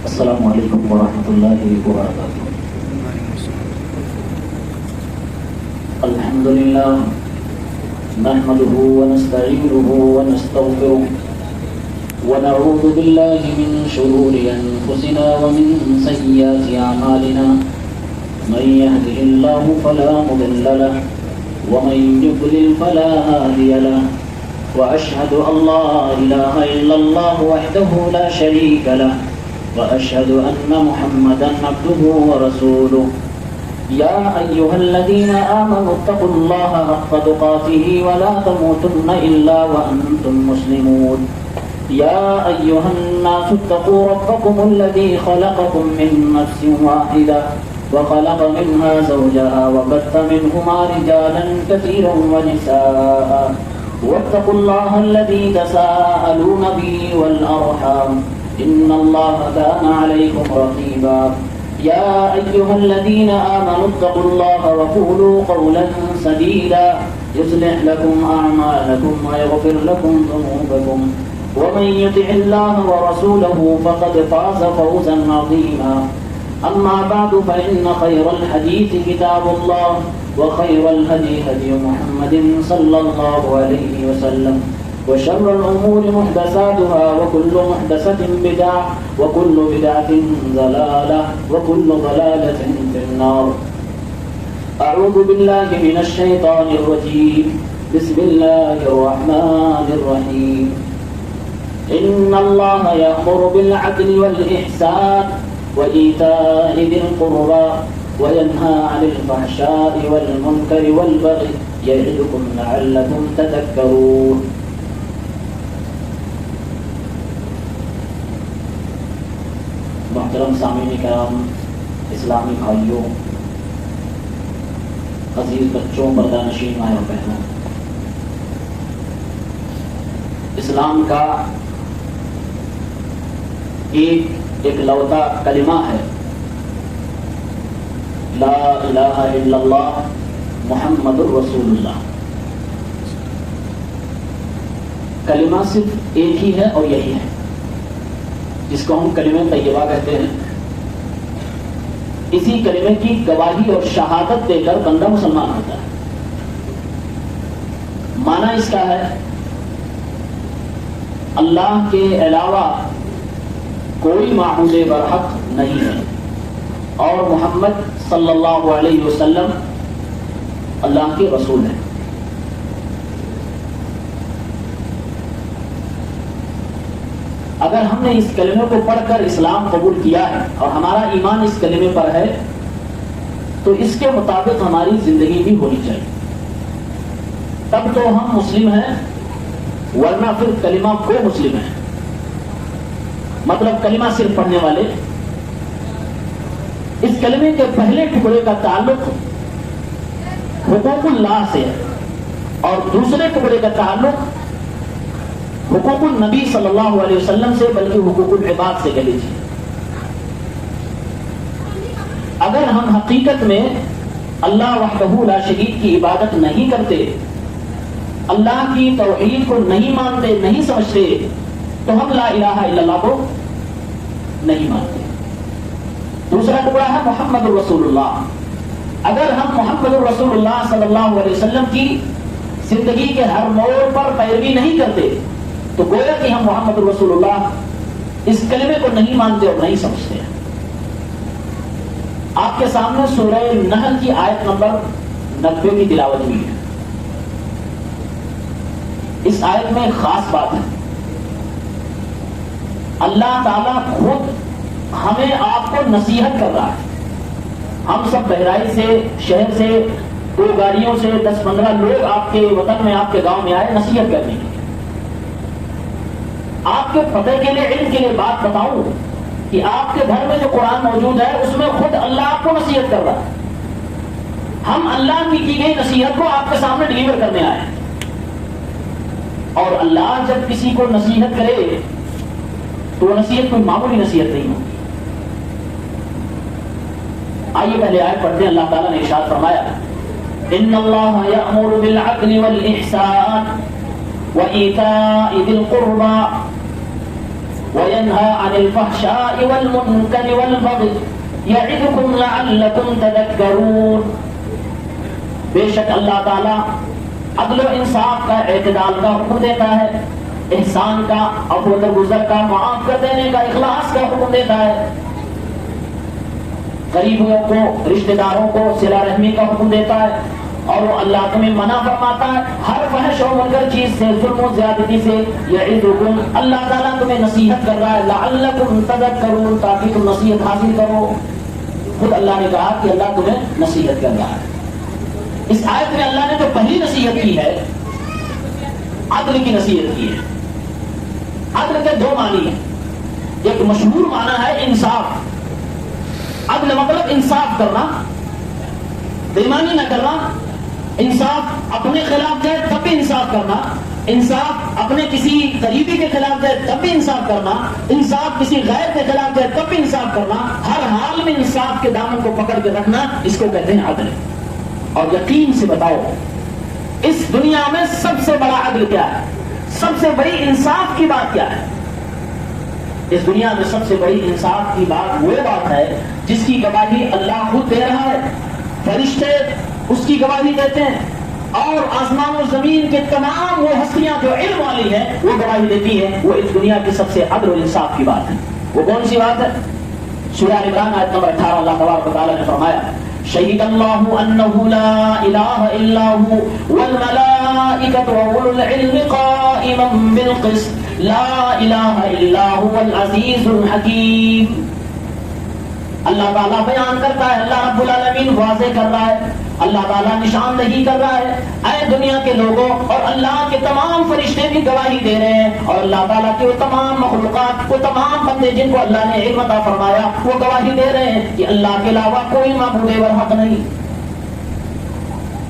السلام علیکم ورحمۃ اللہ وبرکاتہ۔ الحمد للہ نحمده ونستعینه ونستغفره ونعوذ باللہ من شرور انفسنا ومن سیئات اعمالنا، من يهده اللہ فلا مضل له ومن يضلل فلا هادي له، واشهد ان لا اله الا الله وحده لا شريك له، واشهد ان محمدا عبده ورسوله۔ يا ايها الذين امنوا اتقوا الله حق تقاته ولا تموتن الا وانتم مسلمون۔ يا ايها الناس اتقوا ربكم الذي خلقكم من نفس واحده وخلق منها زوجها وبث منهما رجالا كثيرا ونساء، واتقوا الله الذي تساءلون به والارحام ان الله كان عليكم رقيبا۔ يا أيها الذين آمنوا اتقوا الله وقولوا قولا سديدا يصلح لكم أعمالكم ويغفر لكم ذنوبكم، ومن يطع الله ورسوله فقد فاز فوزا عظيما۔ أما بعد فإن خير الحديث كتاب الله، وخير الهدي هدي محمد صلى الله عليه وسلم، وشر الأمور محدثاتها وكل محدثة بدعة وكل بدعة ضلالة وكل ضلالة في النار۔ أعوذ بالله من الشيطان الرجيم، بسم الله الرحمن الرحيم۔ إن الله يأمر بالعدل والإحسان وإيتاء ذي القربى وينهى عن الفحشاء والمنكر والبغي يعظكم لعلكم تذكرون۔ محترم سامعین کرام، اسلامی بھائیوں، عزیز بچوں، پردہ-نشین ماں اور بہنوں، اسلام کا ایک لوتا کلمہ ہے، لا الہ الا اللہ محمد الرسول اللہ۔ کلمہ صرف ایک ہی ہے اور یہی ہے، جس کو ہم کلمہ طیبہ کہتے ہیں۔ اسی کلمے کی گواہی اور شہادت دے کر بندہ مسلمان ہوتا ہے۔ معنی اس کا ہے اللہ کے علاوہ کوئی معبود برحق نہیں ہے، اور محمد صلی اللہ علیہ وسلم اللہ کے رسول ہیں۔ اگر ہم نے اس کلمے کو پڑھ کر اسلام قبول کیا ہے اور ہمارا ایمان اس کلمے پر ہے، تو اس کے مطابق ہماری زندگی بھی ہونی چاہیے، تب تو ہم مسلم ہیں، ورنہ پھر کلمہ کو مسلم ہیں۔ مطلب کلمہ صرف پڑھنے والے۔ اس کلمے کے پہلے ٹکڑے کا تعلق حقوق اللہ سے ہے، اور دوسرے ٹکڑے کا تعلق حقوق النبی صلی اللہ علیہ وسلم سے، بلکہ حقوق العباد سے کہہ لیجیے۔ اگر ہم حقیقت میں اللہ وحدہ لا شریک کی عبادت نہیں کرتے، اللہ کی توحید کو نہیں مانتے، نہیں سمجھتے، تو ہم لا الہ الا اللہ کو نہیں مانتے۔ دوسرا ٹکڑا ہے محمد الرسول اللہ۔ اگر ہم محمد الرسول اللہ صلی اللہ علیہ وسلم کی زندگی کے ہر موڑ پر پیروی نہیں کرتے، تو گویا کہ ہم محمد رسول اللہ اس کلمے کو نہیں مانتے اور نہیں سمجھتے ہیں۔ آپ کے سامنے سورہ نحل کی آیت نمبر 90 کی تلاوت ہوئی ہے۔ اس آیت میں ایک خاص بات ہے، اللہ تعالیٰ خود ہمیں آپ کو نصیحت کر رہا ہے۔ ہم سب بہرائچ سے، شہر سے، 2 گاڑیوں سے 10-15 لوگ آپ کے وطن میں، آپ کے گاؤں میں آئے نصیحت کرنے کے۔ آپ کے پتہ کے لیے، علم کے لیے بات بتاؤں کہ آپ کے گھر میں جو قرآن موجود ہے اس میں خود اللہ آپ کو نصیحت کر رہا ہے۔ ہم اللہ کی گئی نصیحت کو آپ کے سامنے ڈلیور کرنے آئے ہیں، اور اللہ جب کسی کو نصیحت کرے تو وہ نصیحت کوئی معمولی نصیحت نہیں ہوتی۔ آئیے پہلے آیت پڑھتے ہیں۔ اللہ تعالیٰ نے ارشاد فرمایا، ان اللہ یأمر بالعدل والإحسان وإيتاء ذي القربى وَيَنْهَى عَنِ الْفَحْشَاءِ وَالْمُنكَرِ وَالْبَغْيِ يَعِظُكُمْ لَعَلَّكُمْ تَذَكَّرُونَ۔ بے شک اللہ تعالیٰ عدل و انصاف کا، اعتدال کا حکم دیتا ہے، احسان کا، عفو درگزر کا، معاف کر دینے کا، اخلاص کا حکم دیتا ہے، غریبوں کو، رشتہ داروں کو صلہ رحمی کا حکم دیتا ہے، اور وہ اللہ تمہیں منع فرماتا ہے ہر فحش و منکر چیز سے، ظلم و زیادتی سے۔ یعظکم، اللہ تعالیٰ تمہیں نصیحت کر رہا ہے، لعلکم تذکرون، تاکہ تم نصیحت حاصل کرو۔ خود اللہ نے کہا کہ اللہ تمہیں نصیحت کر رہا ہے۔ اس آیت میں اللہ نے جو پہلی نصیحت کی ہے، عدل کی نصیحت کی ہے۔ عدل کے دو معنی ہیں، ایک مشہور معنی ہے انصاف۔ عدل مطلب انصاف کرنا، بےایمانی نہ کرنا، انصاف اپنے خلاف جائے تب بھی انصاف کرنا، انصاف اپنے کسی قریبی کے خلاف جائے تب بھی انصاف کرنا، انصاف کسی غیر کے خلاف جائے تب بھی انصاف کرنا، ہر حال میں انصاف کے دامن کو پکڑ کے رکھنا، اس کو کہتے ہیں عدل۔ اور یقین سے بتاؤ اس دنیا میں سب سے بڑا عدل کیا ہے؟ سب سے بڑی انصاف کی بات کیا ہے؟ اس دنیا میں سب سے بڑی انصاف کی بات وہ بات ہے جس کی گواہی اللہ خود دے رہا ہے، فرشتے اس کی گواہی دیتے ہیں، اور آسمان و زمین کے تمام وہ ہستیاں جو علم والی ہیں وہ گواہی دیتی ہیں۔ وہ اس دنیا کی سب سے عدل و انصاف کی بات ہے۔ وہ کون سی بات ہے؟ سورہ ال عمران آیت نمبر 18 اللہ تبارک و تعالیٰ نے فرمایا شہید اللہ انہ لا الہ الا هو والملائکۃ واولو العلم قائما بالقسط لا الہ الا هو العزیز الحکیم۔ اللہ تعالیٰ بیان کرتا ہے، اللہ رب العالمین واضح کر رہا ہے، اللہ تعالیٰ نشاندہی کر رہا ہے، اے دنیا کے لوگوں، اور اللہ کے تمام فرشتے بھی گواہی دے رہے ہیں، اور اللہ تعالیٰ کے وہ تمام مخلوقات، وہ تمام بندے جن کو اللہ نے علم عطا فرمایا، وہ گواہی دے رہے ہیں کہ اللہ کے علاوہ کوئی معبود برحق نہیں،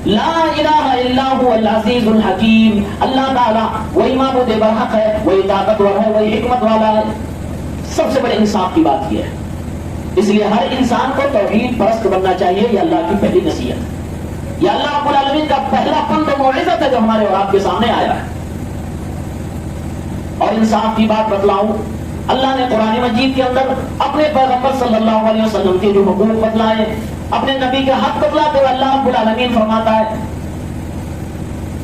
لا الہ الا هو العزیز الحکیم۔ اللہ تعالیٰ وہی معبود برحق ہے، وہی طاقتور ہے، وہی حکمت والا ہے۔ سب سے بڑے انصاف کی بات یہ ہے، اس لیے ہر انسان کو توحید پرست بننا چاہیے۔ یہ اللہ کی پہلی نصیحت، یہ اللہ رب العالمین کا پہلا پند و موعظت ہے جو ہمارے اور آپ کے سامنے آیا ہے۔ اور انصاف کی بات بتلاؤں، اللہ نے قرآن مجید کے اندر اپنے پیغمبر صلی اللہ علیہ وسلم کے جو حقوق بتلائے، اپنے نبی کے حق بتلاتے ہوئے اللہ رب العالمین فرماتا ہے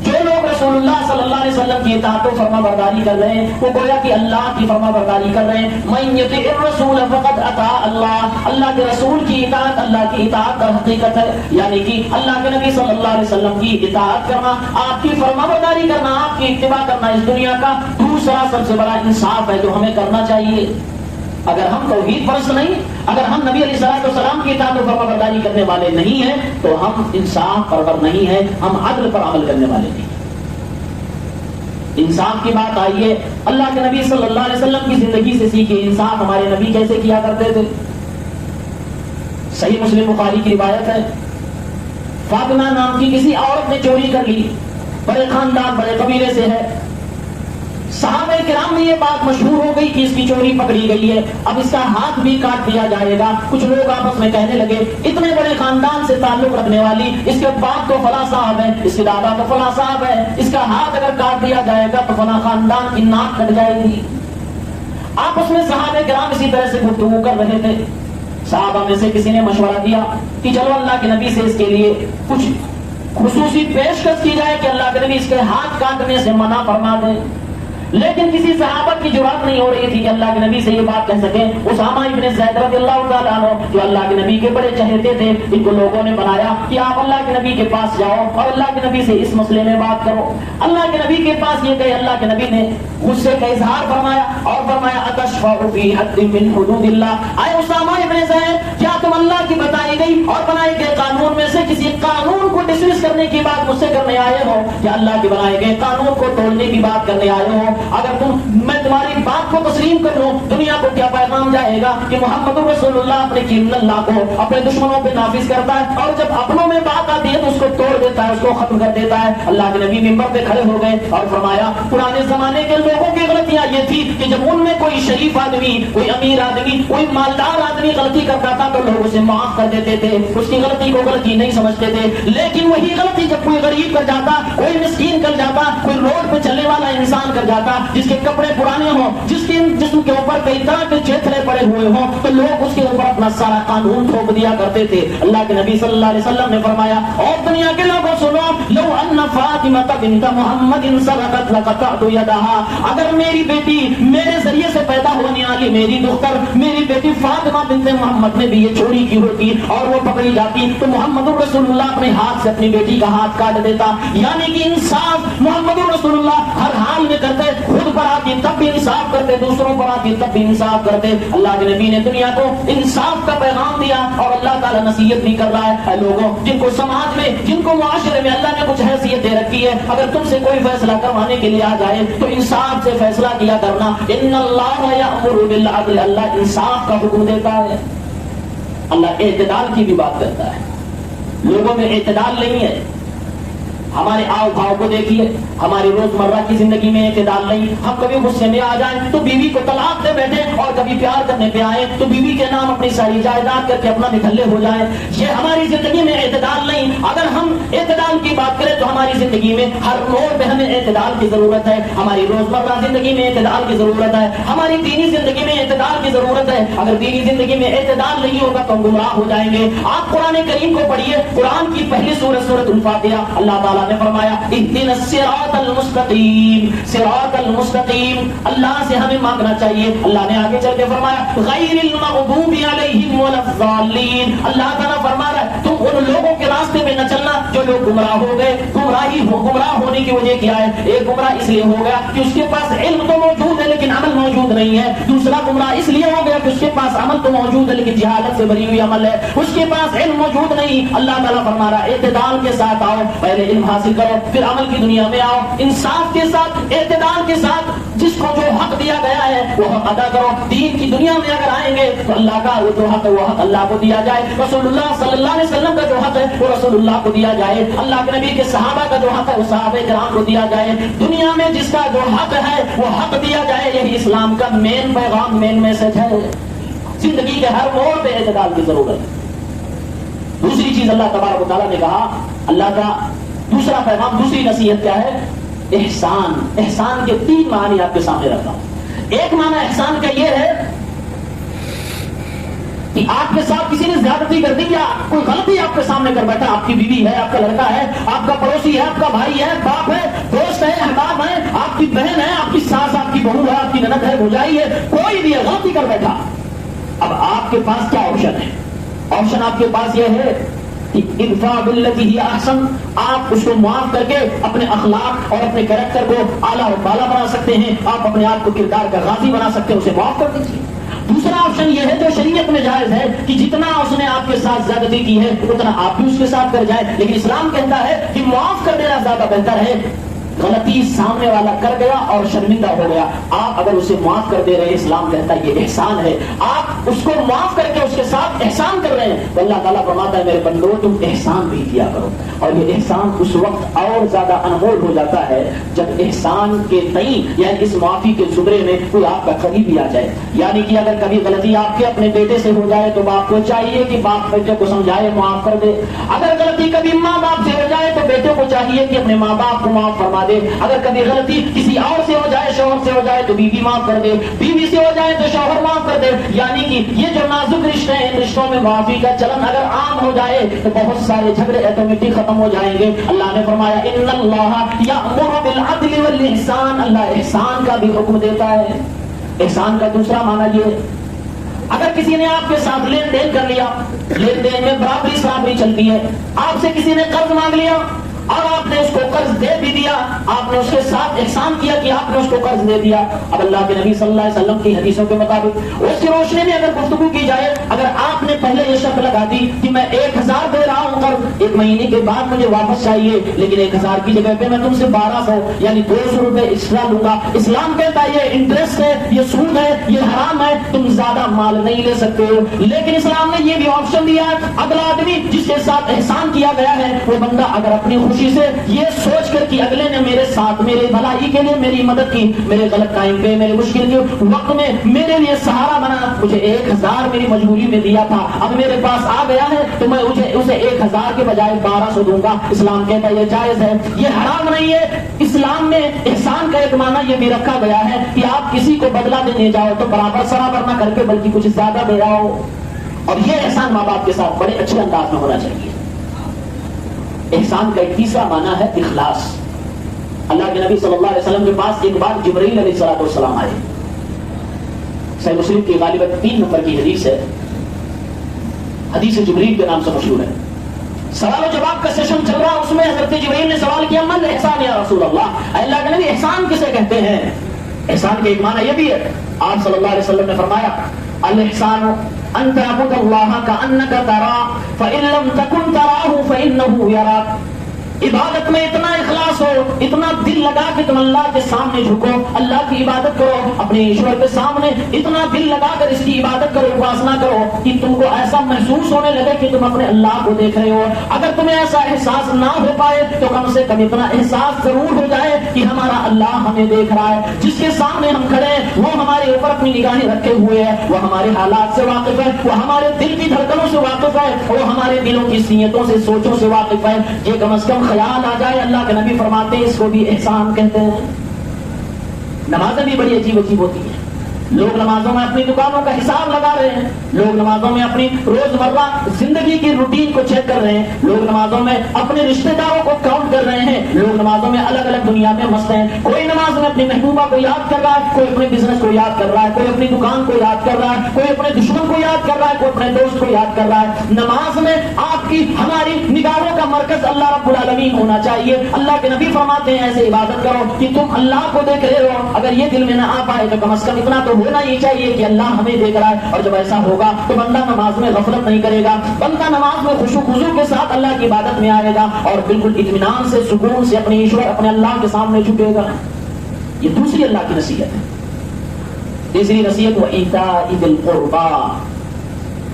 جو لوگ رسول اللہ صلی اللہ علیہ وسلم کی اطاعت و فرما برداری کر رہے ہیں وہ گویا کہ اللہ کی فرما برداری کر رہے ہیں۔ من یطع الرسول فقد اطاع اللہ، اللہ کے رسول کی اطاعت اللہ کی اطاعت در حقیقت ہے، یعنی کہ اللہ کے نبی صلی اللہ علیہ وسلم کی اطاعت کرنا، آپ کی فرما برداری کرنا، آپ کی اتباع کرنا اس دنیا کا دوسرا سب سے بڑا انصاف ہے جو ہمیں کرنا چاہیے۔ اگر ہم توحید پرست نہیں، اگر ہم نبی علیہ السلام کی اطاعت و فرما برداری کرنے والے نہیں ہیں تو ہم انصاف پرور نہیں ہیں، ہم عدل پر عمل کرنے والے نہیں۔ انصاف کی بات آئیے اللہ کے نبی صلی اللہ علیہ وسلم کی زندگی سے سیکھے۔ انصاف ہمارے نبی کیسے کیا کرتے تھے؟ صحیح مسلم بخاری کی روایت ہے، فاطمہ نام کی کسی عورت نے چوری کر لی، بڑے خاندان بڑے قبیلے سے ہے، صحابہ کرام میں یہ بات مشہور ہو گئی کہ اس کی چوری پکڑی گئی ہے، اب اس کا ہاتھ بھی کاٹ دیا جائے گا۔ کچھ لوگ آپس میں کہنے لگے اتنے بڑے خاندان سے تعلق رکھنے والی، اس کے باپ تو فلاں صاحب ہے، اس کے دادا تو فلاں صاحب ہے، اس کا ہاتھ اگر کاٹ دیا جائے گا تو فلاں خاندان کی ناک کٹ جائے گی۔ آپس میں صحابہ کرام اسی طرح سے گفتگو کر رہے تھے۔ صحابہ میں سے کسی نے مشورہ دیا کہ چلو اللہ کے نبی سے اس کے لیے کچھ خصوصی پیشکش کی جائے کہ اللہ کے نبی اس کے ہاتھ کاٹنے سے منع فرما دیں۔ لیکن کسی صحابہ کی جرات نہیں ہو رہی تھی کہ اللہ کے نبی سے یہ بات کہہ سکیں۔ اسامہ ابن زید رضی اللہ تعالیٰ عنہ جو اللہ کے نبی کے بڑے چہیتے تھے، ان کو لوگوں نے بنایا کہ آپ اللہ کے نبی کے پاس جاؤ اور اللہ کے نبی سے اس مسئلے میں بات کرو۔ اللہ کے نبی کے پاس یہ گئے، اللہ کے نبی نے غصے کا اظہار فرمایا اور فرمایا اتشفع فی حد من حدود اللہ، اے اسامہ ابن زید کیا تم اللہ کی بتائی گئی اور بنائے گئے قانون میں سے کسی قانون کو ڈسمس کرنے کی بات مجھ سے کرنے آئے ہو، یا اللہ کے بنائے گئے قانون کو توڑنے کی بات کرنے آئے ہو؟ اگر میں تمہاری بات کو تسلیم کر لوں، دنیا کو کیا پیغام جائے گا کہ محمد رسول اللہ اپنے قیمت اللہ کو اپنے دشمنوں پہ نافذ کرتا ہے، اور جب اپنوں میں بات آتی ہے تو اس کو توڑ دیتا ہے، اس کو ختم کر دیتا ہے۔ اللہ کے نبی منبر پہ کھڑے ہو گئے اور فرمایا پرانے زمانے کے لوگوں کی غلطیاں یہ تھی کہ جب ان میں کوئی شریف آدمی، کوئی امیر آدمی، کوئی مالدار آدمی غلطی کرتا تھا تو لوگ اسے معاف کر دیتے تھے، اس کی غلطی کو غلطی نہیں سمجھتے تھے، لیکن وہی غلطی جب کوئی غریب کر جاتا، کوئی مسکین کر جاتا، کوئی روڈ پہ چلنے والا ایسا انسان کر جاتا جس کے کپڑے پرانے ہوں، جس کے جسم کے اوپر کئی طرح کے چیتھڑے پڑے ہوئے ہوں، تو لوگ اس کے اوپر اپنا سارا قانون تھوپ دیا کرتے تھے۔ اللہ کے نبی صلی اللہ علیہ وسلم نے فرمایا، اور دنیا کے لوگوں سنو، لو ان فاطمہ بنت محمد سرقت لقطعت یدها، اگر میری بیٹی میرے ذریعے سے پیدا ہونے والی میری دختر میری بیٹی فاطمہ بنت محمد نے بھی یہ چوری کی ہوتی اور وہ پکڑی جاتی تو محمد رسول اللہ اپنے ہاتھ سے اپنی بیٹی کا ہاتھ کاٹ دیتا۔ یعنی کہ انصاف محمد رسول اللہ ہر حال میں کرتے، خود پر آتی تب بھی انصاف کرتے، دوسروں پر آتی تب بھی انصاف کرتے۔ اللہ کے نبی نے دنیا کو انصاف کا پیغام دیا اور اللہ تعالیٰ نصیحت بھی کر رہا ہے، لوگوں جن کو سماج میں، جن کو معاشرے میں اللہ نے کچھ حیثیت دے رکھی ہے، اگر تم سے کوئی فیصلہ کروانے کے لیے آ جائے تو انصاف سے فیصلہ کیا کرنا۔ ان اللہ یأمر بالعدل، اللہ انصاف کا حکم دیتا ہے۔ اللہ اعتدال کی بھی بات کرتا ہے، لوگوں میں اعتدال نہیں ہے۔ ہمارے آؤ بھاؤ کو دیکھیے، ہماری روزمرہ کی زندگی میں اعتدال نہیں۔ ہم کبھی غصے میں آ جائیں تو بیوی کو طلاق دے بیٹھے اور کبھی پیار کرنے پہ آئے تو بیوی کے نام اپنی ساری جائیداد کر کے اپنا نکلے ہو جائیں۔ یہ ہماری زندگی میں اعتدال نہیں۔ اگر ہم اعتدال کی بات کریں تو ہماری زندگی میں ہر موڑ پہ ہمیں اعتدال کی ضرورت ہے۔ ہماری روزمرہ زندگی میں اعتدال کی ضرورت ہے، ہماری دینی زندگی میں اعتدال کی ضرورت ہے۔ اگر دینی زندگی میں اعتدال نہیں ہوگا تو ہم گمراہ ہو جائیں گے۔ آپ قرآن کریم کو پڑھیے، قرآن کی پہلی سورت سورۃ الفاتحہ، اللہ تعالیٰ نے فرمایا اهدنا الصراط المستقیم، صراط المستقیم، اللہ سے ہمیں مانگنا چاہیے۔ اللہ نے آگے چل کے فرمایا غیر المغضوب علیہم ولا الضالین، اللہ تعالیٰ فرما رہا ہے تم ان لوگوں کے راستے میں نہ چلنا جو لوگ گمراہ ہو گئے۔ گمراہ ہونے کی وجہ کیا ہے؟ ایک گمراہ اس لیے ہو گیا کہ اس کے پاس علم تو موجود ہے لیکن عمل موجود نہیں ہے۔ دوسرا گمراہ اس لیے ہو گیا کہ اس کے پاس عمل تو موجود ہے لیکن جہالت سے بھری ہوئی عمل ہے، اس کے پاس علم موجود نہیں۔ اللہ تعالیٰ فرما رہا ہے اعتدال کے ساتھ آؤ، پہلے علم حاصل کرو پھر عمل کی دنیا میں آؤ، انصاف کے ساتھ، اعتدال کے ساتھ، جس کو جو حق دیا گیا ہے وہ حق ادا کرو۔ دین کی دنیا میں اگر آئیں گے تو اللہ کا وہ جو حق ہے وہ حق اللہ کو دیا جائے، رسول اللہ صلی اللہ علیہ وسلم کا جو حق ہے وہ رسول اللہ کو دیا جائے، اللہ کے نبی کے صحابہ کا جو حق ہے وہ صحابہ کرام کو دیا جائے، دنیا میں جس کا جو حق ہے وہ حق دیا جائے۔ یہی اسلام کا مین پیغام، مین میسج ہے۔ زندگی کے ہر موڑ پہ اعتدال کی ضرورت ہے۔ دوسری چیز اللہ تبارک و تعالیٰ نے کہا، اللہ کا دوسرا پیغام، دوسری نصیحت کیا ہے؟ احسان۔ احسان کے تین معنی آپ کے سامنے رکھتا ہوں۔ ایک معنی احسان کا یہ ہے کہ آپ کے ساتھ کسی نے زیادتی کر دی یا کوئی غلطی آپ کے سامنے کر بیٹھا، آپ کی بیوی ہے، آپ کا لڑکا ہے، آپ کا پڑوسی ہے، آپ کا بھائی ہے، باپ ہے، دوست ہے، احباب ہے، آپ کی بہن ہے، آپ کی ساس، آپ کی بہو ہے، آپ کی نند ہے، بھوجائی ہے، کوئی بھی غلطی کر بیٹھا۔ اب آپ کے پاس کیا آپشن ہے؟ آپشن آپ کے پاس یہ ہے کہ ادفع باللتی ہی احسن، آپ اس کو معاف کر کے اپنے اخلاق اور اپنے کریکٹر کو اعلیٰ اور بالا بنا سکتے ہیں، آپ اپنے آپ کو کردار کا غازی بنا سکتے ہیں، اسے معاف کر دیجیے۔ دوسرا آپشن یہ ہے جو شریعت میں جائز ہے کہ جتنا اس نے آپ کے ساتھ زیادتی کی ہے اتنا آپ بھی اس کے ساتھ کر جائیں، لیکن اسلام کہتا ہے کہ معاف کر دینا زیادہ بہتر ہے۔ غلطی سامنے والا کر گیا اور شرمندہ ہو گیا، آپ اگر اسے معاف کر دے رہے ہیں، اسلام کہتا ہے یہ احسان ہے، آپ اس کو معاف کر کے اس کے ساتھ احسان کر رہے ہیں تو اللہ تعالیٰ فرماتا ہے میرے بندو تم احسان بھی کیا کرو۔ اور یہ احسان اس وقت اور زیادہ انمول ہو جاتا ہے جب احسان کے تئیں یعنی اس معافی کے زمرے میں کوئی آپ کا قریبی آ جائے۔ یعنی کہ اگر کبھی غلطی آپ کے اپنے بیٹے سے ہو جائے تو باپ کو چاہیے کہ باپ بیٹے کو سمجھائے، معاف کر دے۔ اگر غلطی کبھی ماں باپ سے ہو جائے تو بیٹے کو چاہیے کہ اپنے ماں باپ کو معاف فرما دے۔ اگر کبھی غلطی کسی اور سے ہو جائے، شوہر سے ہو جائے تو بیوی معاف کر دے، بیوی سے ہو جائے تو شوہر معاف کر دے۔ یعنی کہ یہ جو نازک رشتے ہیں، ان رشتوں میں معافی کا چلن اگر عام ہو جائے تو بہت سارے جھگڑے آٹومیٹک ختم ہو جائیں گے۔ اللہ نے فرمایا ان اللہ یأمر بالعدل والاحسان، اللہ احسان کا بھی حکم دیتا ہے۔ احسان کا دوسرا معنی یہ ہے اگر کسی نے آپ کے ساتھ لین دین کر لیا، لین دین میں برابری برابری چلتی ہے، آپ سے کسی نے قرض مانگ لیا اور آپ نے اس کو قرض دے بھی دیا، آپ نے اس کے ساتھ احسان کیا کہ آپ نے اس کو قرض دے دیا۔ اب اللہ کے نبی صلی اللہ علیہ وسلم کی حدیثوں کے مطابق اس کی روشنی میں اگر گفتگو کی جائے، اگر آپ نے پہلے یہ شرط لگا دی کہ میں 1000 دے رہا ہوں قرض، 1 مہینے کے بعد مجھے واپس چاہیے، لیکن 1000 کی جگہ پہ میں تم سے 1200 یعنی 200 روپے ایکسٹرا لوں گا، اسلام کہتا ہے یہ انٹرسٹ ہے، یہ سود ہے، یہ حرام ہے، تم زیادہ مال نہیں لے سکتے ہو۔ لیکن اسلام نے یہ بھی آپشن دیا ہے اگلا آدمی جس کے ساتھ احسان کیا گیا ہے وہ بندہ اگر اپنی خوشی سے یہ سوچ کر کہ اگلے نے میرے ساتھ میرے بھلائی کے لیے میری مدد کی، میرے غلط ٹائم پہ میرے مشکل کے وقت میں میرے لیے سہارا بنا، مجھے 1000 میری مجبوری میں دیا تھا، اب میرے پاس آ گیا ہے تو میں اسے 1000 کے بجائے 1200 دوں گا، اسلام کہتا ہے یہ جائز ہے، یہ حرام نہیں ہے۔ اسلام میں احسان کا ایک معنی یہ بھی رکھا گیا ہے کہ آپ کسی کو بدلہ دینے جاؤ تو برابر سرابر نہ کر کے بلکہ کچھ زیادہ دے آؤ، اور یہ احسان ماں باپ کے ساتھ بڑے اچھے انداز میں ہونا چاہیے۔ احسان کا ایک تیسرا معنی ہے اخلاص۔ اللہ کے نبی صلی اللہ علیہ وسلم کے پاس ایک بار جبرائیل علیہ السلام آئے، صحیح مسلم کی غالباً 3 نمبر کی حدیث ہے، حدیث جبرائیل کے نام سے مشہور ہے۔ سوال و جواب کا سیشن چل رہا، اس میں حضرت جبرائیل نے سوال کیا من احسان یا رسول اللہ، اے اللہ کے نبی احسان کسے کہتے ہیں؟ احسان کے ایک معنی یہ بھی ہے، آپ صلی اللہ علیہ وسلم نے فرمایا الاحسان ان تعبد اللہ کانک تراہ فان لم تکن تراہ فانہ یراک۔ عبادت میں اتنا اخلاص ہو، اتنا دل لگا کہ تم اللہ کے سامنے جھکو، اللہ کی عبادت کرو، اپنے ایشور کے سامنے اتنا دل لگا کر اس کی عبادت کرو، اپاسنا کرو کہ تم کو ایسا محسوس ہونے لگے کہ تم اپنے اللہ کو دیکھ رہے ہو۔ اگر تمہیں ایسا احساس نہ ہو پائے تو کم سے کم اتنا احساس ضرور ہو جائے کہ ہمارا اللہ ہمیں دیکھ رہا ہے، جس کے سامنے ہم کھڑے ہیں وہ ہمارے اوپر اپنی نگاہیں رکھے ہوئے ہے، وہ ہمارے حالات سے واقف ہے، وہ ہمارے دل کی دھڑکنوں سے واقف ہے، وہ ہمارے دلوں کی نیتوں سے سوچوں سے واقف ہے۔ یہ کم از کم خیال آ جائے، اللہ کے نبی فرماتے ہیں اس کو بھی احسان کہتے ہیں۔ نمازیں بھی بڑی عجیب عجیب ہوتی ہیں، لوگ نمازوں میں اپنی دکانوں کا حساب لگا رہے ہیں، لوگ نمازوں میں اپنی روزمرہ زندگی کی روٹین کو چیک کر رہے ہیں، لوگ نمازوں میں اپنے رشتہ داروں کو کاؤنٹ کر رہے ہیں، لوگ نمازوں میں الگ الگ دنیا میں مست ہیں۔ کوئی نماز میں اپنی محبوبہ کو یاد کر رہا ہے، کوئی اپنے بزنس کو یاد کر رہا ہے، کوئی اپنی دکان کو یاد کر رہا ہے، کوئی اپنے دشمن کو یاد کر رہا ہے، کوئی اپنے دوست کو یاد کر رہا ہے۔ نماز میں آپ کی ہماری نگاہوں کا مرکز اللہ رب العالمین ہونا چاہیے۔ اللہ کے نبی فرماتے ہیں ایسے عبادت کرو کہ تم اللہ کو دیکھ رہے ہو۔ اگر یہ دل میں نہ آ پائے تو کم از کم اتنا تو ہونا ہی چاہیے کہ اللہ ہمیں دیکھ رہا ہے، اور جب ایسا ہوگا تو بندہ نماز میں غفلت نہیں کرے گا، بندہ نماز میں خشوع و خضوع کے ساتھ اللہ کی عبادت میں آئے گا اور بالکل اطمینان سے سکون سے اپنے ایشور اپنے اللہ کے سامنے جھکے گا۔ یہ دوسری اللہ کی نصیحت ہے۔ تیسری نصیحت وَإِيتَاءِ ذِي الْقُرْبَىٰ،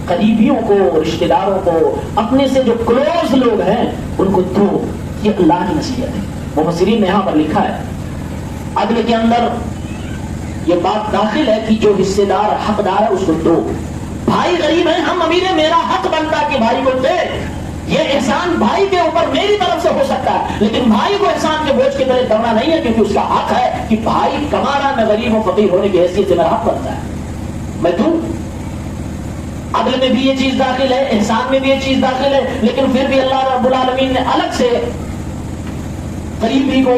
قریبیوں کو، رشتہ داروں کو، اپنے سے جو کلوز لوگ ہیں ان کو دو، یہ اللہ کی نصیحت ہے۔ مفسرین نے یہاں پر لکھا ہے عدل کے اندر یہ بات داخل ہے کہ جو حصے دار حقدار ہے اس کو دو۔ بھائی غریب ہے، ہم امیر ہیں، میرا حق بنتا کہ بھائی کو دے، یہ احسان بھائی کے اوپر میری طرف سے ہو سکتا ہے، لیکن بھائی کو احسان کے بوجھ کے طرح کرنا نہیں ہے، کیونکہ اس کا حق ہے کہ بھائی کما رہا ہے، میں غریب و فقیر ہونے کی حیثیت سے میرا حق بنتا ہے، میں دوں۔ عدل میں بھی یہ چیز داخل ہے، احسان میں بھی یہ چیز داخل ہے، لیکن پھر بھی اللہ رب العالمین نے الگ سے قریبی کو،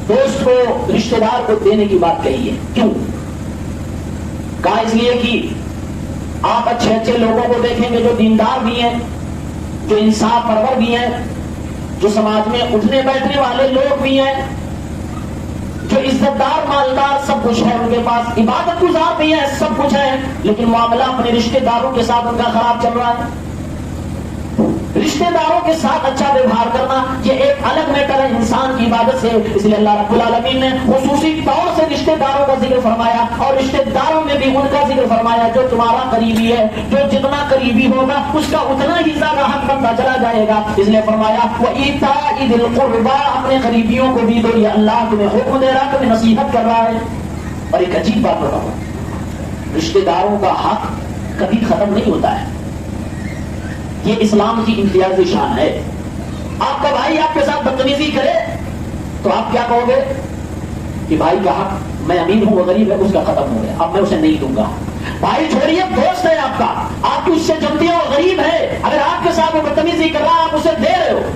دوست کو، رشتہ دار کو دینے کی بات کہی ہے۔ کیوں کہا؟ اس لیے کہ آپ اچھے اچھے لوگوں کو دیکھیں گے جو دیندار بھی ہیں، جو انصاف پرور بھی ہیں، جو سماج میں اٹھنے بیٹھنے والے لوگ بھی ہیں، جو عزت دار مالدار سب کچھ ہے ان کے پاس، عبادت گزار بھی ہیں، سب کچھ ہے، لیکن معاملہ اپنے رشتہ داروں کے ساتھ ان کا خراب چل رہا ہے۔ رشتہ داروں کے ساتھ اچھا ویوہار کرنا یہ ایک الگ میٹر ہے انسان کی عبادت سے، اس لیے اللہ رب العالمین نے خصوصی طور سے رشتہ داروں کا ذکر فرمایا، اور رشتہ داروں میں بھی ان کا ذکر فرمایا جو تمہارا قریبی ہے، جو جتنا قریبی ہوگا اس کا اتنا ہی زیادہ حق بنتا چلا جائے گا، اس لیے فرمایا وَإِيتَاءِ ذِي الْقُرْبَىٰ، اپنے قریبیوں کو بھی دو۔ یہ اللہ تمہیں حکم دے رہا، تمہیں نصیحت کر رہا ہے۔ اور ایک عجیب بات بتاؤں، رشتہ داروں کا حق کبھی ختم نہیں ہوتا ہے، یہ اسلام کی امتیازی شان ہے۔ آپ کا بھائی آپ کے ساتھ بدتمیزی کرے تو آپ کیا کہو گے کہ بھائی کا حق، میں امیر ہوں وہ غریب ہے، اس کا ختم ہو گیا، اب میں اسے نہیں دوں گا۔ بھائی چھوڑیے، دوست ہے آپ کا، آپ کی اس سے جمتی ہے، وہ غریب ہے، اگر آپ کے ساتھ وہ بدتمیزی کر رہا ہے آپ اسے دے رہے ہو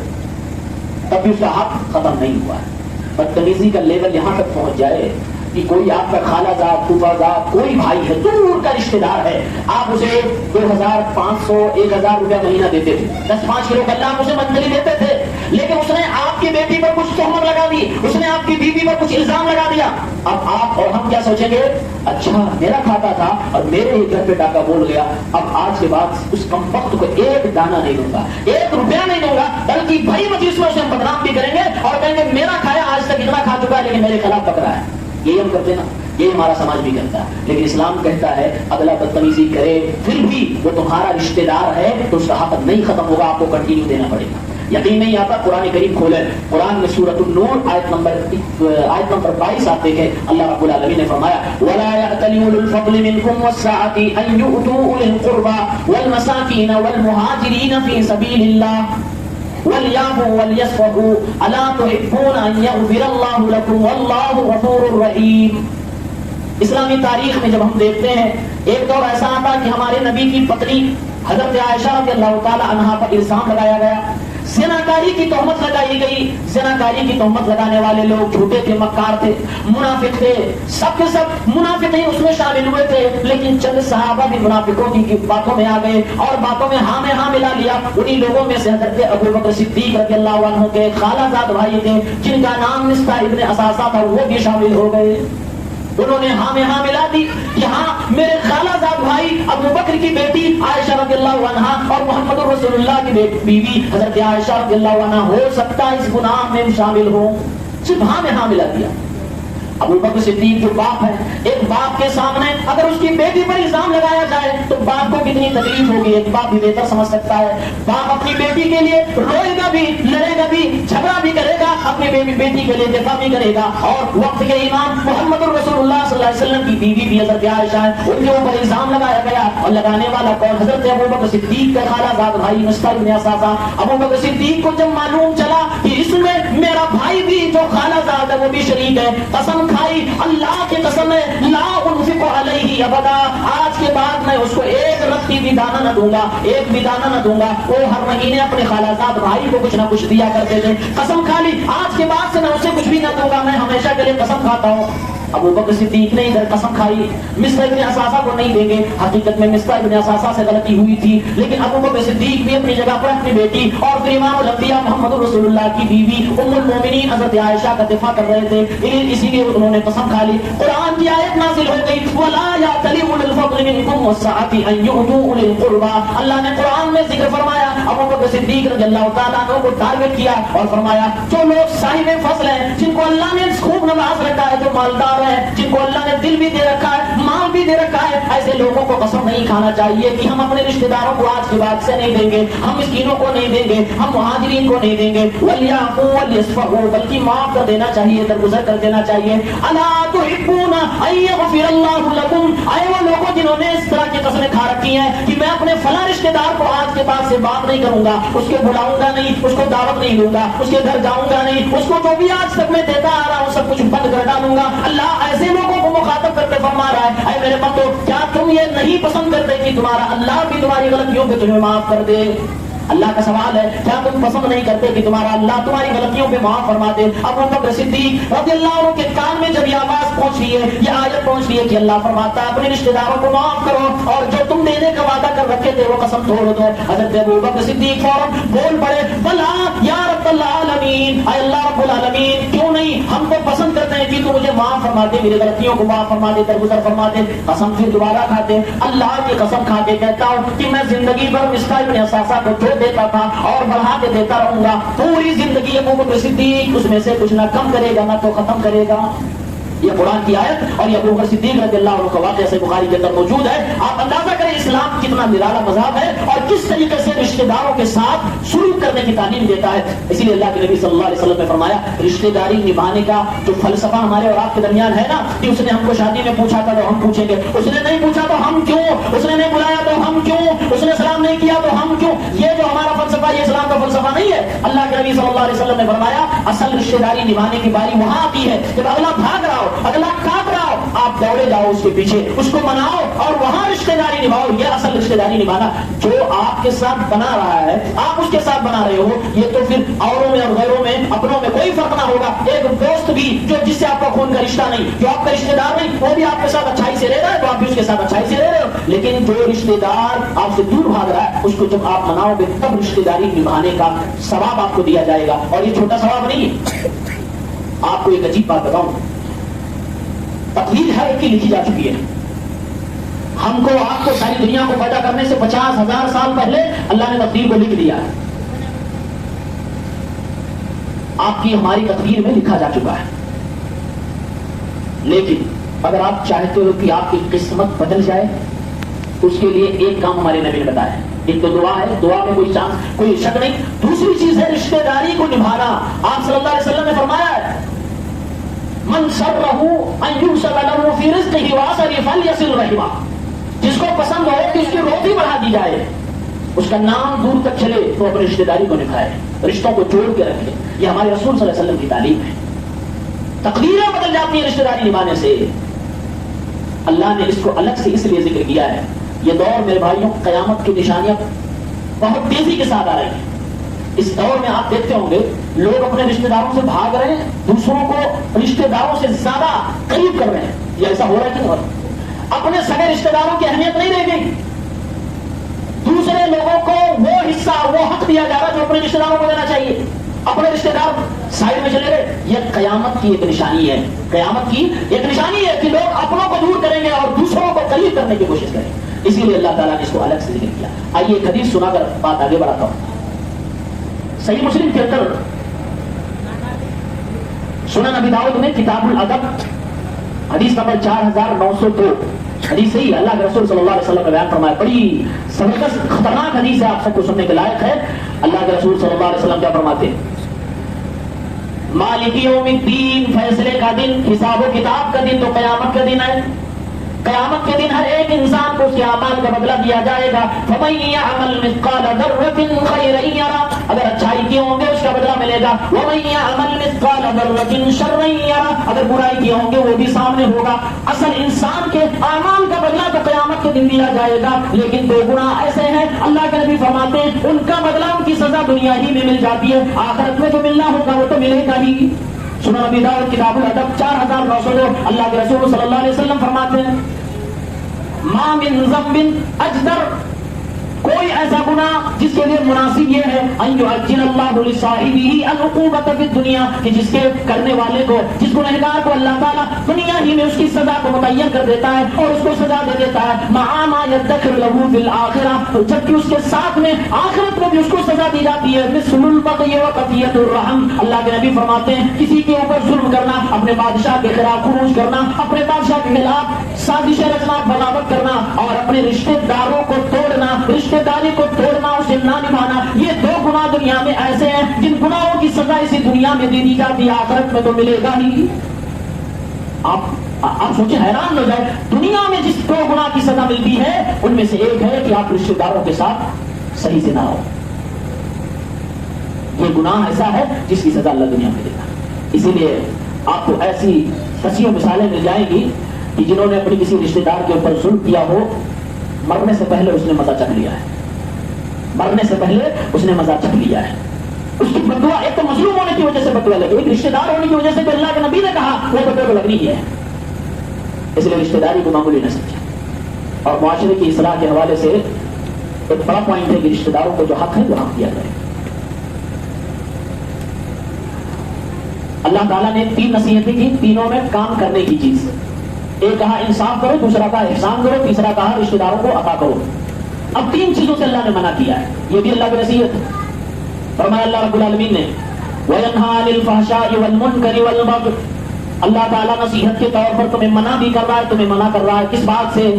تب بھی اس کا حق ختم نہیں ہوا ہے۔ بدتمیزی کا لیول یہاں تک پہنچ جائے کہ کوئی آپ کا خالہ زاد، پھوپھا زاد، کوئی بھائی ہے، دور کا رشتہ دار ہے، آپ اسے 2500 1000 روپیہ مہینہ دیتے تھے، 10-5 کلو غلہ آپ اسے منتھلی دیتے تھے، لیکن اس نے آپ کی بیٹی پر کچھ تہمت لگا دی، اس نے آپ کی بیوی پر کچھ الزام لگا دیا، اب آپ اور ہم کیا سوچیں گے؟ اچھا میرا کھاتا تھا اور میرے ہی گھر پہ ڈاکہ بول گیا، اب آج کے بعد اس کم وقت کو ایک دانہ نہیں دوں گا، 1 روپیہ نہیں دوں گا، بلکہ بھائی مجلس میں اسے ہم بدنام بھی کریں گے اور کہیں گے میرا کھایا آج تک اتنا کھا چکا ہے لیکن میرے خلاف پکڑا ہے۔ یہی ہم کرتے نا، یہ ہمارا سماج بھی کرتا ہے، لیکن اسلام کہتا ہے اگلا بدتمیزی کرے پھر بھی وہ تمہارا رشتہ دار ہے تو اس کا حق نہیں ختم ہوگا، آپ کو کنٹینیو دینا پڑے گا۔ یقین نہیں آتا؟ قرآن کریم کھولیں، قرآن میں سورۃ النور آیت نمبر 22 آپ دیکھیں، اللہ رب العالمین نے فرمایا وَلَا يَأْتَلِ أُولُو الْفَضْلِ مِنْكُمْ وَالسَّعَةِ أَنْ يُؤْتُوا أُولِي الْقُرْبَىٰ وَالْمَسَاكِينَ وَالْمُهَاجِرِينَ فِي سَبِيلِ اللَّهِ۔ وَلْيَعْفُوا وَلْيَصْفَحُوا أَلَا تُحِبُّونَ أَن يَغْفِرَ اللَّهُ لَكُمْ وَاللَّهُ غَفُورٌ رَحِيمٌ۔ اسلامی تاریخ میں جب ہم دیکھتے ہیں ایک دور ایسا آتا کہ ہمارے نبی کی پتنی حضرت عائشہ رضی اللہ تعالی عنہا پر الزام لگایا گیا، زناکاری کی تہمت لگائی گئی۔ زناکاری کی تہمت لگانے والے لوگ جھوٹے تھے، مکار تھے، منافق تھے، سب کے سب منافقین اس میں شامل ہوئے تھے، لیکن چند صحابہ بھی منافقوں کی باتوں میں آ گئے اور باتوں میں ہاں ملا لیا۔ انہی لوگوں میں سے حضرت ابو بکر صدیق رضی اللہ عنہ کے خالہ زاد بھائی تھے جن کا نام مصطح ابن اساسہ تھا، وہ بھی شامل ہو گئے۔ انہوں نے ہاں ملا دی کہ ہاں میرے خالہ زاد بھائی ابو بکر کی بیٹی عائشہ رضی اللہ عنہا اور محمد رسول اللہ کی بیوی حضرت عائشہ رضی اللہ عنہا ہو سکتا ہے اس گناہ میں شامل ہوں۔ صرف ہاں ملا دیا۔ ابو بکر صدیق جو باپ ہے، ایک باپ کے سامنے اگر اس کی بیٹی پر الزام لگایا جائے تو باپ کو کتنی تکلیف ہوگی، ایک باپ بھی بہتر سمجھ سکتا ہے۔ باپ اپنی بیٹی کے لیے روئے گا بھی، لڑے گا بھی، جھگڑا بھی کرے گا، اپنی بیٹی کے لیے دفاع بھی کرے گا۔ اور وقت کے امام محمد رسول اللہ صلی اللہ علیہ وسلم کی بیوی بھی حضرت عائشہ ہے، ان کے اوپر الزام لگایا گیا اور لگانے والا کون؟ حضرت ابو بکر صدیق کا خالہ زاد بھائی مصطح بن اساسہ۔ ابو بکر صدیق کو جب معلوم چلا کہ اس میں میرا بھائی بھی جو خالہ زاد ہے وہ بھی شریک ہے، قسم کھائی، اللہ کی قسم ہے، لا انفق علیہ ابدا، آج کے بعد میں اس کو ایک رتی بھی دانا نہ دوں گا، ایک بھی دانا نہ دوں گا۔ وہ ہر مہینے اپنے خالہ زاد بھائی کو کچھ نہ کچھ دیا کرتے تھے، قسم کھا لی آج کے بعد سے میں اسے کچھ بھی نہ دوں گا، میں ہمیشہ کے لیے قسم کھاتا ہوں۔ ابو بکر صدیق نے ادھر قسم کھائی، مصطح ابن اساسہ کو نہیں دیں گے۔ حقیقت میں مصطح ابن اساسہ سے غلطی ہوئی تھی، لیکن ابو بکر صدیق بھی اپنی جگہ پر اپنی بیٹی اور پھر امام الانبیاء محمد رسول اللہ کی بیوی ام المومنین حضرت عائشہ کا دفاع کر رہے تھے، اسی لیے انہوں نے قسم کھا لی۔ قرآن کی آیت نازل ہو گئی، وَلَا يَأْتَلِ أُولُو الْفَضْلِ مِنكُمْ وَالسَّعَةِ أَن يُؤْتُوا أُولِي الْقُرْبَىٰ۔ اللہ نے قرآن میں ذکر فرمایا، ابو بکر صدیق رضی اللہ تعالیٰ عنہ کو ٹارگٹ کیا اور فرمایا جو لوگ صاحب فضل ہیں، جن کو اللہ نے خوب نواز رکھا ہے، جو مالدار ہیں، جن کو اللہ نے دل بھی دے رکھا ہے، مال بھی دے رکھا ہے، ایسے لوگوں کو قسم نہیں کھانا چاہیے کہ ہم اپنے رشتہ داروں کو آج کے بعد سے نہیں دیں گے، ہم مسکینوں کو نہیں دیں گے، ہم مہاجرین کو نہیں دیں گے، وَلْيَعْفُوا وَلْيَصْفَحُوا، بلکہ معاف کر دینا چاہیے، درگزر کر دینا چاہیے۔ أَلَا تُحِبُّونَ أَن يَغْفِرَ اللَّهُ لَكُمْ، اے وہ لوگوں جنہوں نے اس طرح کی قسمیں کھا رکھی ہیں کہ میں اپنے فلاں رشتہ دار کو آج کے بعد سے بات نہیں کروں گا، اس کو بلاؤں گا نہیں، اس کو دعوت نہیں دوں گا، اس کے گھر جاؤں گا نہیں، اس کو جو بھی آج تک میں دیتا آ رہا ہوں سب کچھ بند کر ڈالوں گا۔ اللہ ایسے لوگوں کو مخاطب کرتے فرما رہا ہے، اے میرے بندو کیا تم یہ نہیں پسند کرتے کہ تمہارا اللہ بھی تمہاری غلطیوں پہ تمہیں معاف کر دے؟ اللہ کا سوال ہے، کیا تم پسند نہیں کرتے کہ تمہارا اللہ تمہاری غلطیوں پہ معاف فرما دے؟ ابو بکر صدیق رضی اللہ عنہ کے کان میں جب یہ آواز پہنچ رہی ہے، یہ آیت پہنچ رہی ہے کہ اللہ فرماتا ہے اپنے رشتہ داروں کو معاف کرو اور جو تم دینے کا وعدہ کر رکھے تھے وہ قسم توڑ دو۔ حضرت ابو بکر صدیق فوراً بول پڑے، بلا یا رب العالمین، اے اللہ رب العالمین، کیوں نہیں، ہم کو پسند کرتے ہیں کہ تو مجھے معاف فرما دے، میری غلطیوں کو معاف فرما دے، درگزر فرما دے۔ قسم پھر دوبارہ کھاتے، اللہ کی قسم کھا کے کہتا ہوں کہ میں زندگی بھر مصطح ابن اساسہ کو جو دیتا تھا اور بڑھا کے دیتا رہوں گا، پوری زندگی ابو بکر صدیق اس میں سے کچھ نہ کم کرے گا نہ تو ختم کرے گا۔ یہ قرآن کی آیت اور یہ ابو بکر صدیق رضی اللہ عنہ کا واقعہ صحیح بخاری کے اندر موجود ہے۔ آپ اندازہ کریں اسلام کتنا نرالا مذہب ہے اور کس طریقے سے رشتہ داروں کے ساتھ سلوک کرنے کی تعلیم دیتا ہے۔ اسی لیے اللہ کے نبی صلی اللہ علیہ وسلم نے فرمایا رشتہ داری نبھانے کا جو فلسفہ ہمارے اور آپ کے درمیان ہے نا کہ اس نے ہم کو شادی میں پوچھا تھا تو ہم پوچھیں گے، اس نے نہیں پوچھا تو ہم کیوں، اس نے نہیں بلایا تو ہم کیوں، اس نے سلام نہیں کیا تو ہم کیوں، یہ جو ہمارا فلسفہ یہ اسلام کا فلسفہ نہیں ہے۔ اللہ کے نبی صلی اللہ علیہ وسلم نے فرمایا اصل رشتہ داری نبھانے کی باری وہاں آتی ہے جب اگلا بھاگ رہا ہو، اگلا کاٹ رہا ہو، آپ دوڑے جاؤ اس کے پیچھے، اس کو مناؤ اور وہاں رشتہ داری نبھاؤ۔ یہ اصل رشتہ داری نبھانا، جو آپ کے ساتھ بنا رہا ہے آپ اس کے ساتھ بنا رہے ہو، یہ تو پھر اوروں میں اور غیروں میں اپنوں میں کوئی فرق نہ ہوگا۔ ایک دوست بھی جو جس سے آپ کا خون کا رشتہ نہیں، جو آپ کا رشتہ دار نہیں، وہ بھی آپ کے ساتھ اچھائی سے رہ رہا ہے تو آپ بھی اس کے ساتھ اچھائی سے رہ رہے ہو، لیکن جو رشتہ دار آپ سے دور بھاگ رہا ہے اس کو جب آپ مناؤ گے تب رشتہ داری نبھانے کا ثواب آپ کو دیا جائے گا۔ اور یہ چھوٹا ثواب نہیں ہے۔ آپ کو ایک عجیب بات بتاؤں، تقدیر ہر ایک کی لکھی جا چکی ہے۔ ہم کو آپ کو ساری دنیا کو پیدا کرنے سے 50,000 سال پہلے اللہ نے تقدیر کو لکھ دیا ہے۔ آپ کی ہماری تقدیر میں لکھا جا چکا ہے، لیکن اگر آپ چاہتے ہو کہ آپ کی قسمت بدل جائے تو اس کے لیے ایک کام ہمارے نبی نے بتایا ہے۔ ایک تو دعا ہے، دعا میں کوئی چانس کوئی شک نہیں، دوسری چیز ہے رشتہ داری کو نبھانا۔ آپ صلی اللہ علیہ وسلم نے فرمایا ہے من سرہ ان یبسط له فی رزقہ واسر فلیصل رحمہ، جس کو پسند ہو کہ اس کی روٹی بڑھا دی جائے، اس کا نام دور تک چلے تو اپنی رشتہ داری کو نبھائے، رشتوں کو جوڑ کے رکھے. یہ ہمارے رسول صلی اللہ علیہ وسلم کی تعلیم ہے. تقدیریں بدل جاتی ہیں رشتہ داری نبھانے سے. اللہ نے اس کو الگ سے اس لیے ذکر کیا ہے. یہ دور میرے بھائیوں قیامت کی نشانیاں بہت تیزی کے ساتھ آ رہی ہیں. اس دور میں آپ دیکھتے ہوں گے لوگ اپنے رشتہ داروں سے بھاگ رہے ہیں، دوسروں کو رشتہ داروں سے زیادہ قریب کر رہے ہیں. یہ ایسا ہو رہا ہے کہ نہیں؟ اپنے سگے رشتہ داروں کی اہمیت نہیں رہ گئی، دوسرے لوگوں کو وہ حصہ وہ حق دیا جا رہا جو اپنے رشتہ داروں کو دینا چاہیے. اپنے رشتہ دار سائڈ میں چلے گئے. یہ قیامت کی ایک نشانی ہے. قیامت کی ایک نشانی ہے کہ لوگ اپنوں کو دور کریں گے اور دوسروں کو قریب کرنے کی کوشش کریں. اسی لیے اللہ تعالیٰ نے اس کو الگ سے ذکر کیا. آئیے ایک حدیث سنا کر بات آگے بڑھاتا ہوں. صحیح مسلم کے اندر سنن ابی داؤد میں کتاب الادب حدیث نمبر 4902 حدیث صحیح اللہ کے رسول صلی اللہ علیہ وسلم نے بیان فرمایا. بڑی زبردست خطرناک حدیث ہے، آپ سب کو سننے کے لائق ہے. اللہ کے رسول صلی اللہ علیہ وسلم کیا فرماتے ہیں؟ مالک یوم الدین، فیصلے کا دن، حساب و کتاب کا دن تو قیامت کا دن ہے. قیامت کے دن ہر ایک انسان کو اس کے اعمال کا بدلہ دیا جائے گا. فَمَن يَعْمَلْ مِثْقَالَ ذَرَّةٍ خَيْرًا يَرَهُ، اگر اچھائی کیے ہوں گے اس کا بدلہ ملے گا. وَمَن يَعْمَلْ مِثْقَالَ ذَرَّةٍ شَرًّا يَرَهُ، اگر برائی کیے ہوں گے وہ بھی سامنے ہوگا. اصل انسان کے اعمال کا بدلہ تو قیامت کے دن دیا جائے گا، لیکن دو گناہ ایسے ہیں اللہ کے نبی فرماتے ہیں ان کا بدلہ ان کی سزا دنیا ہی میں مل جاتی ہے، آخرت میں جو ملنا ہوگا وہ تو ملے گا ہی. سنن ابی داؤد کتاب الادب 4902 اللہ کے رسول صلی اللہ علیہ وسلم فرماتے ہیں ما من ذنب اجدر، کوئی ایسا گناہ جس کے لیے مناسب یہ ہے ان یعجل اللہ لصاحبہ العقوبۃ فی الدنیا، کہ جس کے کرنے والے کو، جس گنہگار کو اللہ تعالیٰ دنیا ہی میں اس کی سزا کو متعین کر دیتا ہے اور اس کو سزا دے دیتا ہے. مع ما یدخر له فی الآخرہ، جبکہ اس کے ساتھ میں آخرت میں بھی اس کو سزا دی جاتی ہے. مثل البغی وقطیعۃ الرحم، اللہ کے نبی فرماتے ہیں کسی کے اوپر ظلم کرنا، اپنے بادشاہ کے خلاف خروج کرنا، اپنے بادشاہ کے خلاف سازشیں رچنا، بغاوت کرنا اور اپنے رشتے داروں کو توڑنا، رشتے داری کو توڑنا، اسے نہ نبھانا، یہ دو گناہ دنیا میں ایسے ہیں جن گناہوں کی سزا اسی دنیا میں دے دی جاتی ہے، آخرت میں تو ملے گا ہی. آپ سوچیں حیران ہو جائے، دنیا میں جس دو گناہ کی سزا ملتی ہے ان میں سے ایک ہے کہ آپ رشتے داروں کے ساتھ صحیح سے نہ ہو. یہ گناہ ایسا ہے جس کی سزا اللہ دنیا میں دیتا. اسی لیے آپ کو ایسی کثیروں مثالیں مل جائیں گی کہ جنہوں نے اپنی کسی رشتے دار کے اوپر ظلم کیا ہو، مرنے سے پہلے اس نے مزہ چکھ لیا ہے، مرنے سے پہلے اس نے مزہ چکھ لیا ہے. اس کی بدعا ایک تو مظلوم ہونے کی وجہ سے بدعا لگی، ایک رشتے دار ہونے کی وجہ سے تو اللہ کے نبی نے کہا وہ بدعا تو لگنی ہے. اس لیے رشتے داری کو معمولی نہ سمجھے. اور معاشرے کی اصلاح کے حوالے سے ایک بڑا پوائنٹ ہے کہ رشتے داروں کو جو حق ہے وہ حق دیا جائے. اللہ تعالیٰ نے 3 نصیحتیں کی، تینوں میں کام کرنے کی چیز. ایک کہا انصاف کرو، دوسرا کہا احسان کرو، تیسرا کہا رشتے داروں کو عطا کرو. اب 3 چیزوں سے اللہ نے منع کیا ہے، یہ بھی اللہ کی نصیحت ہے. فرمایا اللہ رب العالمین نے وَيَنْهَا عَنِ الْفَحْشَاءِ وَالْمُنْكَرِ وَالْبَغْيِ، اللہ تعالیٰ نصیحت کے طور پر تمہیں منع بھی کر رہا ہے، تمہیں منع کر رہا ہے کس بات سے؟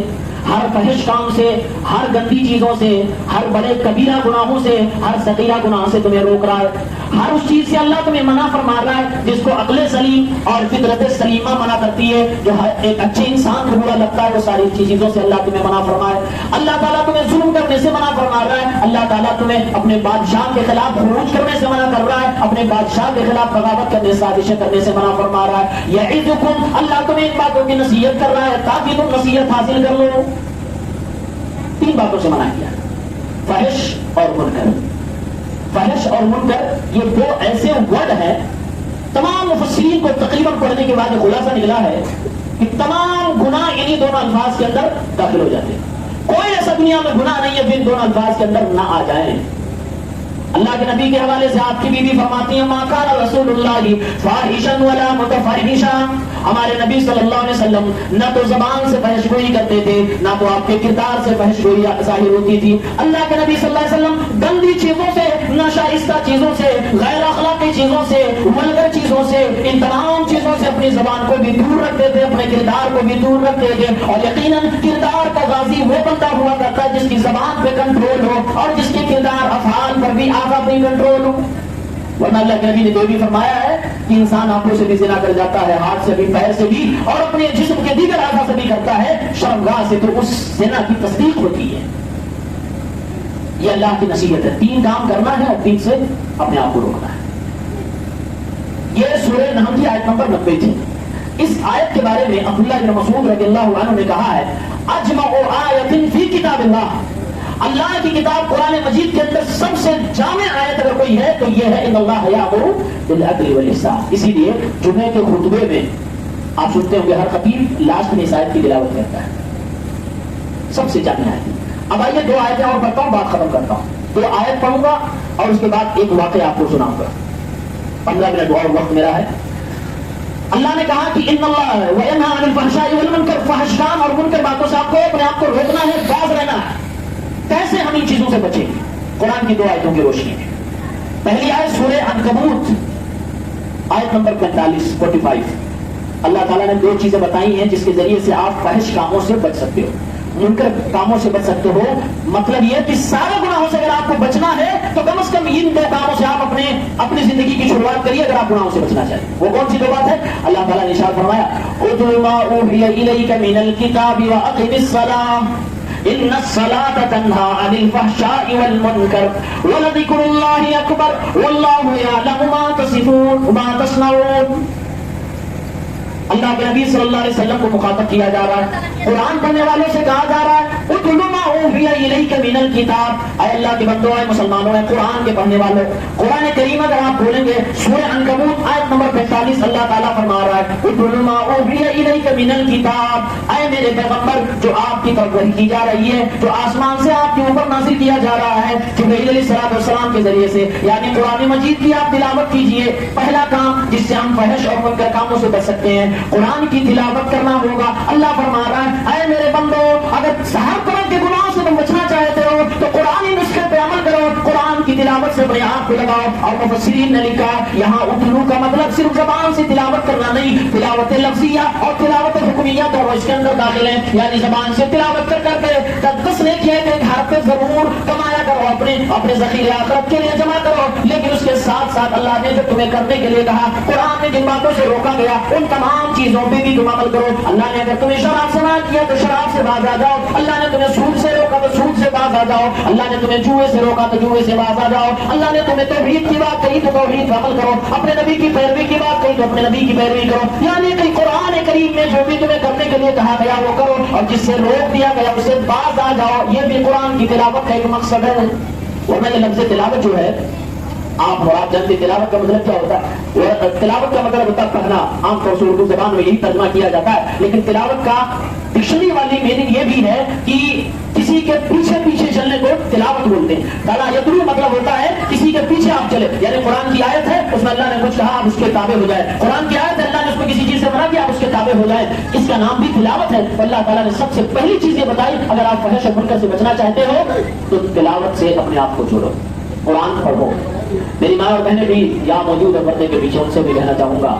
ہر فحش کام سے، ہر گندی چیزوں سے، ہر بڑے کبیرہ گناہوں سے، ہر صغیرہ گناہ سے تمہیں روک رہا ہے. ہر اس چیز سے اللہ تمہیں منع فرما رہا ہے جس کو عقل سلیم اور فطرت سلیمہ منع کرتی ہے، جو ہر ایک اچھے انسان کو برا لگتا ہے. وہ ساری چیزوں سے اللہ تمہیں منع فرمائے. اللہ تعالیٰ تمہیں ظلم کرنے سے منع فرما رہا ہے. اللہ تعالیٰ تمہیں اپنے بادشاہ کے خلاف خروج کرنے سے منع کر رہا ہے، اپنے بادشاہ کے خلاف بغاوت کرنے، سازشیں کرنے سے منع فرما رہا ہے. یعظکم، اللہ تمہیں ان باتوں کی نصیحت کر رہا ہے تاکہ تم نصیحت حاصل کر لو. 3 باتوں سے منع کیا، فحش اور منکر. فحش اور منکر یہ 2 ایسے ورڈ ہیں، تمام مفسرین کو تقریباً پڑھنے کے بعد یہ خلاصہ نکلا ہے کہ تمام گناہ انہی دونوں الفاظ کے اندر داخل ہو جاتے ہیں. کوئی ایسا دنیا میں گناہ نہیں ہے جو ان دونوں الفاظ کے اندر نہ آ جائیں. اللہ کے نبی کے حوالے سے آپ کی بیوی فرماتی ہیں ما کان رسول اللہ فاحشا ولا متفحشا، ہمارے نبی صلی اللہ علیہ وسلم نہ تو زبان سے فحش گوئی کرتے تھے، نہ تو آپ کے کردار سے فحش گوئی ظاہر ہوتی تھی. اللہ کے نبی صلی اللہ علیہ وسلم گندی چیزوں سے، ناشائستہ چیزوں سے، غیر اخلاقی چیزوں سے، ولگر چیزوں سے، ان تمام چیزوں سے اپنی زبان کو بھی دور رکھتے تھے، اپنے کردار کو بھی دور رکھتے تھے. اور یقیناً کردار کا غازی وہ بندہ ہوا کرتا ہے جس کی زبان پہ کنٹرول ہو اور جس کے کردار افعال پر بھی اپنی کنٹرول ہو. ورنہ اللہ کے نبی نے تو بھی فرمایا ہے کہ انسان آنکھوں سے بھی زنا کر جاتا ہے، ہاتھ سے بھی، پیر سے بھی، اور اپنے جسم کے دیگر اعضاء سے بھی کرتا ہے، شرمگاہ سے تو اس زنا کی تصدیق ہوتی ہے. یہ اللہ کی نصیحت ہے. 3 کام کرنا ہے اور 3 سے اپنے آپ کو روکنا ہے. یہ سورہ نحل کی آیت نمبر 90 تھی. اس آیت کے بارے میں عبداللہ بن مسعود رضی اللہ عنہ نے کہا ہے اجمع آیت فی کتاب اللہ، اللہ کی کتاب قرآن مجید کے اندر سب سے جامع آیت اگر کوئی ہے تو یہ ہے ان اللہ یأمر بالعدل والاحسان. اسی لیے جمعے کے خطبے میں آپ سنتے ہوں گے ہر خطیب لاسٹ میں اس آیت کی تلاوت کرتا ہے. سب سے جامع آیت. اب آئیے 2 آیتیں اور پڑھتا ہوں، بات ختم کرتا ہوں. 2 آیت پڑھوں گا اور اس کے بعد ایک واقعہ آپ کو سناؤں گا. 15 منٹ اور وقت میرا ہے. اللہ نے کہا کہ ان اللہ وینہی عن الفحشاء والمنکر، فحش کام اور منکر باتوں سے آپ کو اپنے آپ کو روکنا ہے، باز رہنا ہے. کیسے ہم ان چیزوں سے بچیں؟ قرآن کی 2 آیتوں کی روشنی میں. پہلی آیت سورہ عنکبوت آیت نمبر 45. اللہ تعالیٰ نے 2 چیزیں بتائی ہیں جس کے ذریعے سے آپ فحش کاموں سے بچ سکتے ہو، منکر کاموں سے بچ سکتے ہو. مطلب یہ کہ سارے گناہوں سے اگر آپ کو بچنا ہے تو کم از کم ان 2 کاموں سے آپ اپنی زندگی کی شروعات کریے اگر آپ گناہوں سے بچنا چاہتے. وہ کون سی 2 بات ہے؟ اللہ تعالیٰ نے ارشاد فرمایا اتل ما اوحی الیک من الکتاب واقم الصلاۃ ان الصلاۃ تنہی عن الفحشاء والمنکر ولذکر اللہ اکبر واللہ یعلم ما تصنعون. اللہ کے نبی صلی اللہ علیہ وسلم کو مخاطب کیا جا رہا ہے، قرآن پڑھنے والوں سے کہا جا رہا ہے اتل ما اوحی الیک من الکتاب. اے اللہ کے بندوں، اے مسلمانوں، اے قرآن کے پڑھنے والوں، قرآن کریم اگر آپ بولیں گے سورہ عنکبوت آیت نمبر 45 اللہ تعالیٰ فرما رہا ہے اتل ما اوحی الیک من الکتاب. اے میرے پیغمبر، جو آپ کی طرف وحی کی جا رہی ہے، جو آسمان سے آپ کے اوپر نازل کیا جا رہا ہے جبرائیل علیہ السلام کے ذریعے سے، یعنی قرآن مجید کی آپ تلاوت کیجئے. پہلا کام جس سے ہم فحش اور منکر کاموں سے بچ سکتے ہیں قرآن کی تلاوت کرنا ہوگا. اللہ فرما رہا ہے اے میرے بندو، اگر ہر طرح کے گناہوں سے تم بچنا چاہتے ہو تو قرآنی نسخے پہ عمل کرو، قرآن کی تلاوت سے اپنے آپ کو لگاؤ. اور مفسرین نے لکھا یہاں اتلو کا مطلب صرف زبان سے تلاوت کرنا نہیں، تلاوت لفظیہ اور تلاوت حکمیہ دونوں اس کے اندر داخل ہیں. یعنی زبان سے تلاوت کر کر کے 10 نے کیا کہ ایک حرف ضرور کمایا کرو، اپنے ذخیرے آخرت کے لیے جمع کرو. لیکن اس کے ساتھ ساتھ اللہ نے جو تمہیں کرنے کے لیے کہا، قرآن میں جن باتوں سے روکا گیا ان تمام چیزوں پہ بھی تم عمل کرو. اللہ نے اگر تمہیں شراب سے منع کیا تو شراب سے باز آ جاؤ. اللہ نے تمہیں سود سے روکا تو سود سے باز آ جاؤ. اللہ نے تمہیں جوئے سے روکا تو جوئے سے باز آ جاؤ. اللہ نے تمہیں توحید کی بات کہی تو توحید کا عمل کرو. اپنے نبی کی پیروی کی بات کہی تو اپنے نبی کی پیروی کرو. یعنی کہ قرآن کریم میں جو بھی تمہیں کرنے کے لیے کہا گیا وہ کرو، اور جس سے روک دیا گیا اسے باز آ جاؤ. یہ بھی قرآن کی تلاوت کا ایک مقصد ہے. اور میں نے لفظ تلاوت جو ہے آپ مراد جانتے تلاوت کا مطلب کیا ہوتا ہے؟ تلاوت کا مطلب ہوتا ہے پڑھنا. عام طور سے اردو زبان میں یہی ترجمہ کیا جاتا ہے، لیکن تلاوت کا ڈکشنری والی میننگ یہ بھی ہے کہ کسی کے پیچھے پیچھے چلنے کو تلاوت بولتے ہیں. تلا یتلو مطلب ہوتا ہے کسی کے پیچھے آپ چلے. یعنی قرآن کی آیت ہے اس میں اللہ نے کچھ کہا آپ اس کے تابع ہو جائے. قرآن کی آیت ہے اللہ نے اس کو کسی چیز سے منع کیا آپ اس کے تابع ہو جائے. اس کا نام بھی تلاوت ہے. اللہ تعالیٰ نے سب سے پہلی چیز یہ بتائی اگر آپ فحش اور منکر سے بچنا چاہتے ہو تو تلاوت سے اپنے آپ کو جوڑو، قرآن پڑھو. میری ماں اور بہنیں بھی یہاں موجود ہے پردے کے پیچھے، ان سے بھی کہنا چاہوں گا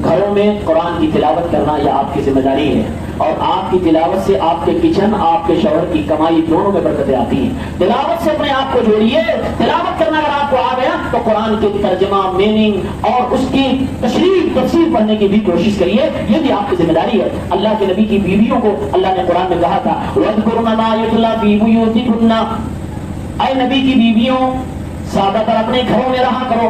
گھروں میں قرآن کی تلاوت کرنا یہ آپ کی ذمہ داری ہے. اور آپ کی تلاوت سے آپ کے کچن، آپ کے شوہر کی کمائی دونوں میں برکتیں آتی ہیں. تلاوت سے اپنے آپ کو جوڑیے. تلاوت کرنا اگر آپ کو آ گیا تو قرآن کے ترجمہ، میننگ اور اس کی تشریح تفسیر پڑھنے کی بھی کوشش کریے. یہ بھی آپ کی ذمہ داری ہے. اللہ کے نبی کی بیویوں کو اللہ نے قرآن میں کہا تھا وَاذْكُرْنَ مَا يُتْلَىٰ فِي بُيُوتِكُنَّ. اے نبی کی بیویوں زیادہ تر اپنے گھروں میں رہا کرو.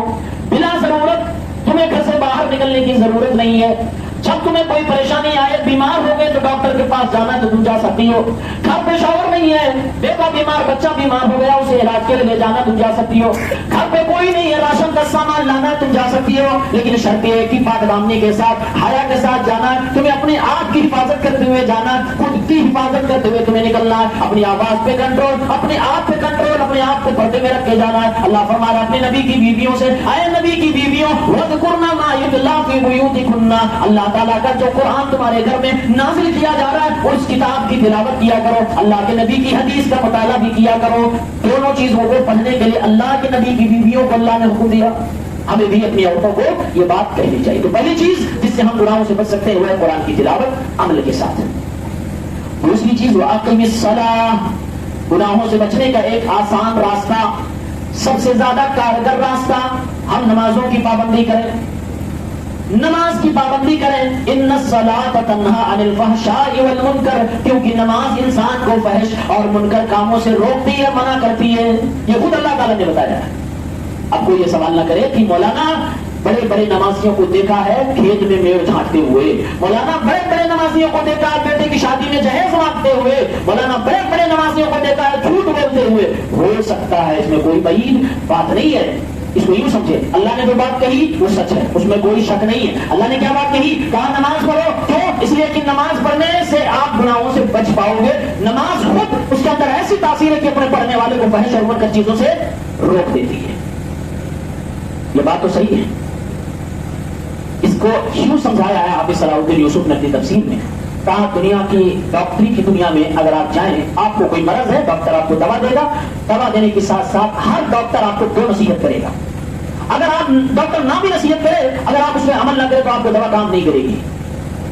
بلا ضرورت تمہیں گھر سے باہر نکلنے کی ضرورت نہیں ہے. جب تمہیں کوئی پریشانی آئے، بیمار ہو گئے تو ڈاکٹر کے پاس جانا ہے تو تم جا سکتی ہو. گھر پہ شوہر نہیں ہے، بیٹا بیمار، بچہ بیمار ہو گیا، اسے علاج کے لیے لے جانا تم جا سکتی ہو. گھر پہ کوئی نہیں ہے، راشن کا سامان لانا ہے تم جا سکتی ہو. لیکن شرط یہ ہے کہ پاک دامنی کے ساتھ، حیا کے ساتھ جانا ہے. تمہیں اپنے آپ کی حفاظت کرتے ہوئے جانا ہے، خود کی حفاظت کرتے ہوئے تمہیں نکلنا ہے. اپنی آواز پہ کنٹرول، اپنے آپ پہ کنٹرول، اپنے آپ کو پردے میں رکھ کے جانا ہے. اللہ فرما رہا ہے اپنے نبی کی بیویوں سے اے نبی کی بیویوں وَاذْكُرْنَ مَا يُتْلَىٰ فِي بُيُوتِكُنَّ. اللہ تعالیٰ کا جو قرآن تمہارے گھر میں نازل کیا جا رہا ہے اس کتاب کی تلاوت کیا کرو. اللہ کے نبی کی حدیث کا مطالعہ بھی کیا کرو. دونوں چیزوں کو پڑھنے کے لیے اللہ کے نبی کی بیویوں کو اللہ نے حکم دیا. ہمیں بھی اپنی عورتوں کو یہ بات کہنی چاہیے. تو پہلی چیز جس سے ہم گناہوں سے بچ سکتے ہیں وہ ہے قرآن کی تلاوت عمل کے ساتھ. دوسری چیز وَأَقِمِ الصَّلَاةَ. گناہوں سے بچنے کا ایک آسان راستہ، سب سے زیادہ کارگر راستہ، ہم نمازوں کی پابندی کریں. نماز کی پابندی کریں. ان الصلاۃ تنہا عن الفحشاء والمنکر, کیونکہ نماز انسان کو فحش اور منکر کاموں سے روکتی ہے, منع کرتی ہے. یہ خود اللہ تعالیٰ نے بتایا ہے. اب کوئی یہ سوال نہ کرے کہ مولانا بڑے بڑے نمازیوں کو دیکھا ہے کھیت میں میڑ جھانٹتے ہوئے, مولانا بڑے بڑے نمازیوں کو دیکھا ہے بیٹے کی شادی میں جہیز مانگتے ہوئے, مولانا بڑے بڑے نمازیوں کو دیکھا ہے جھوٹ بولتے ہوئے. ہو سکتا ہے, اس میں کوئی بعید بات نہیں ہے. اس کو یوں سمجھے, اللہ نے جو بات کہی وہ سچ ہے, اس میں کوئی شک نہیں ہے. اللہ نے کیا بات کہی, کہا نماز پڑھو. کیوں؟ اس لیے کہ نماز پڑھنے سے آپ گناہوں سے بچ پاؤ گے. نماز خود اس کے اندر ایسی تاثیر ہے کہ اپنے پڑھنے والے کو فحش اور منکر چیزوں سے روک دیتی ہے. یہ بات تو صحیح ہے. اس کو یوں سمجھایا ہے حافظ صلاح الدین یوسف نے اپنی تفسیر میں. کہا دنیا کی ڈاکٹری کی دنیا میں اگر آپ جائیں, آپ کو کوئی مرض ہے, ڈاکٹر آپ کو دوا دے گا, دوا دینے کے ساتھ ساتھ ہر ڈاکٹر آپ کو 2 نصیحت کرے گا. اگر آپ ڈاکٹر نہ بھی نصیحت کرے, اگر آپ اس میں عمل نہ کرے تو آپ کو دوا کام نہیں کرے گی.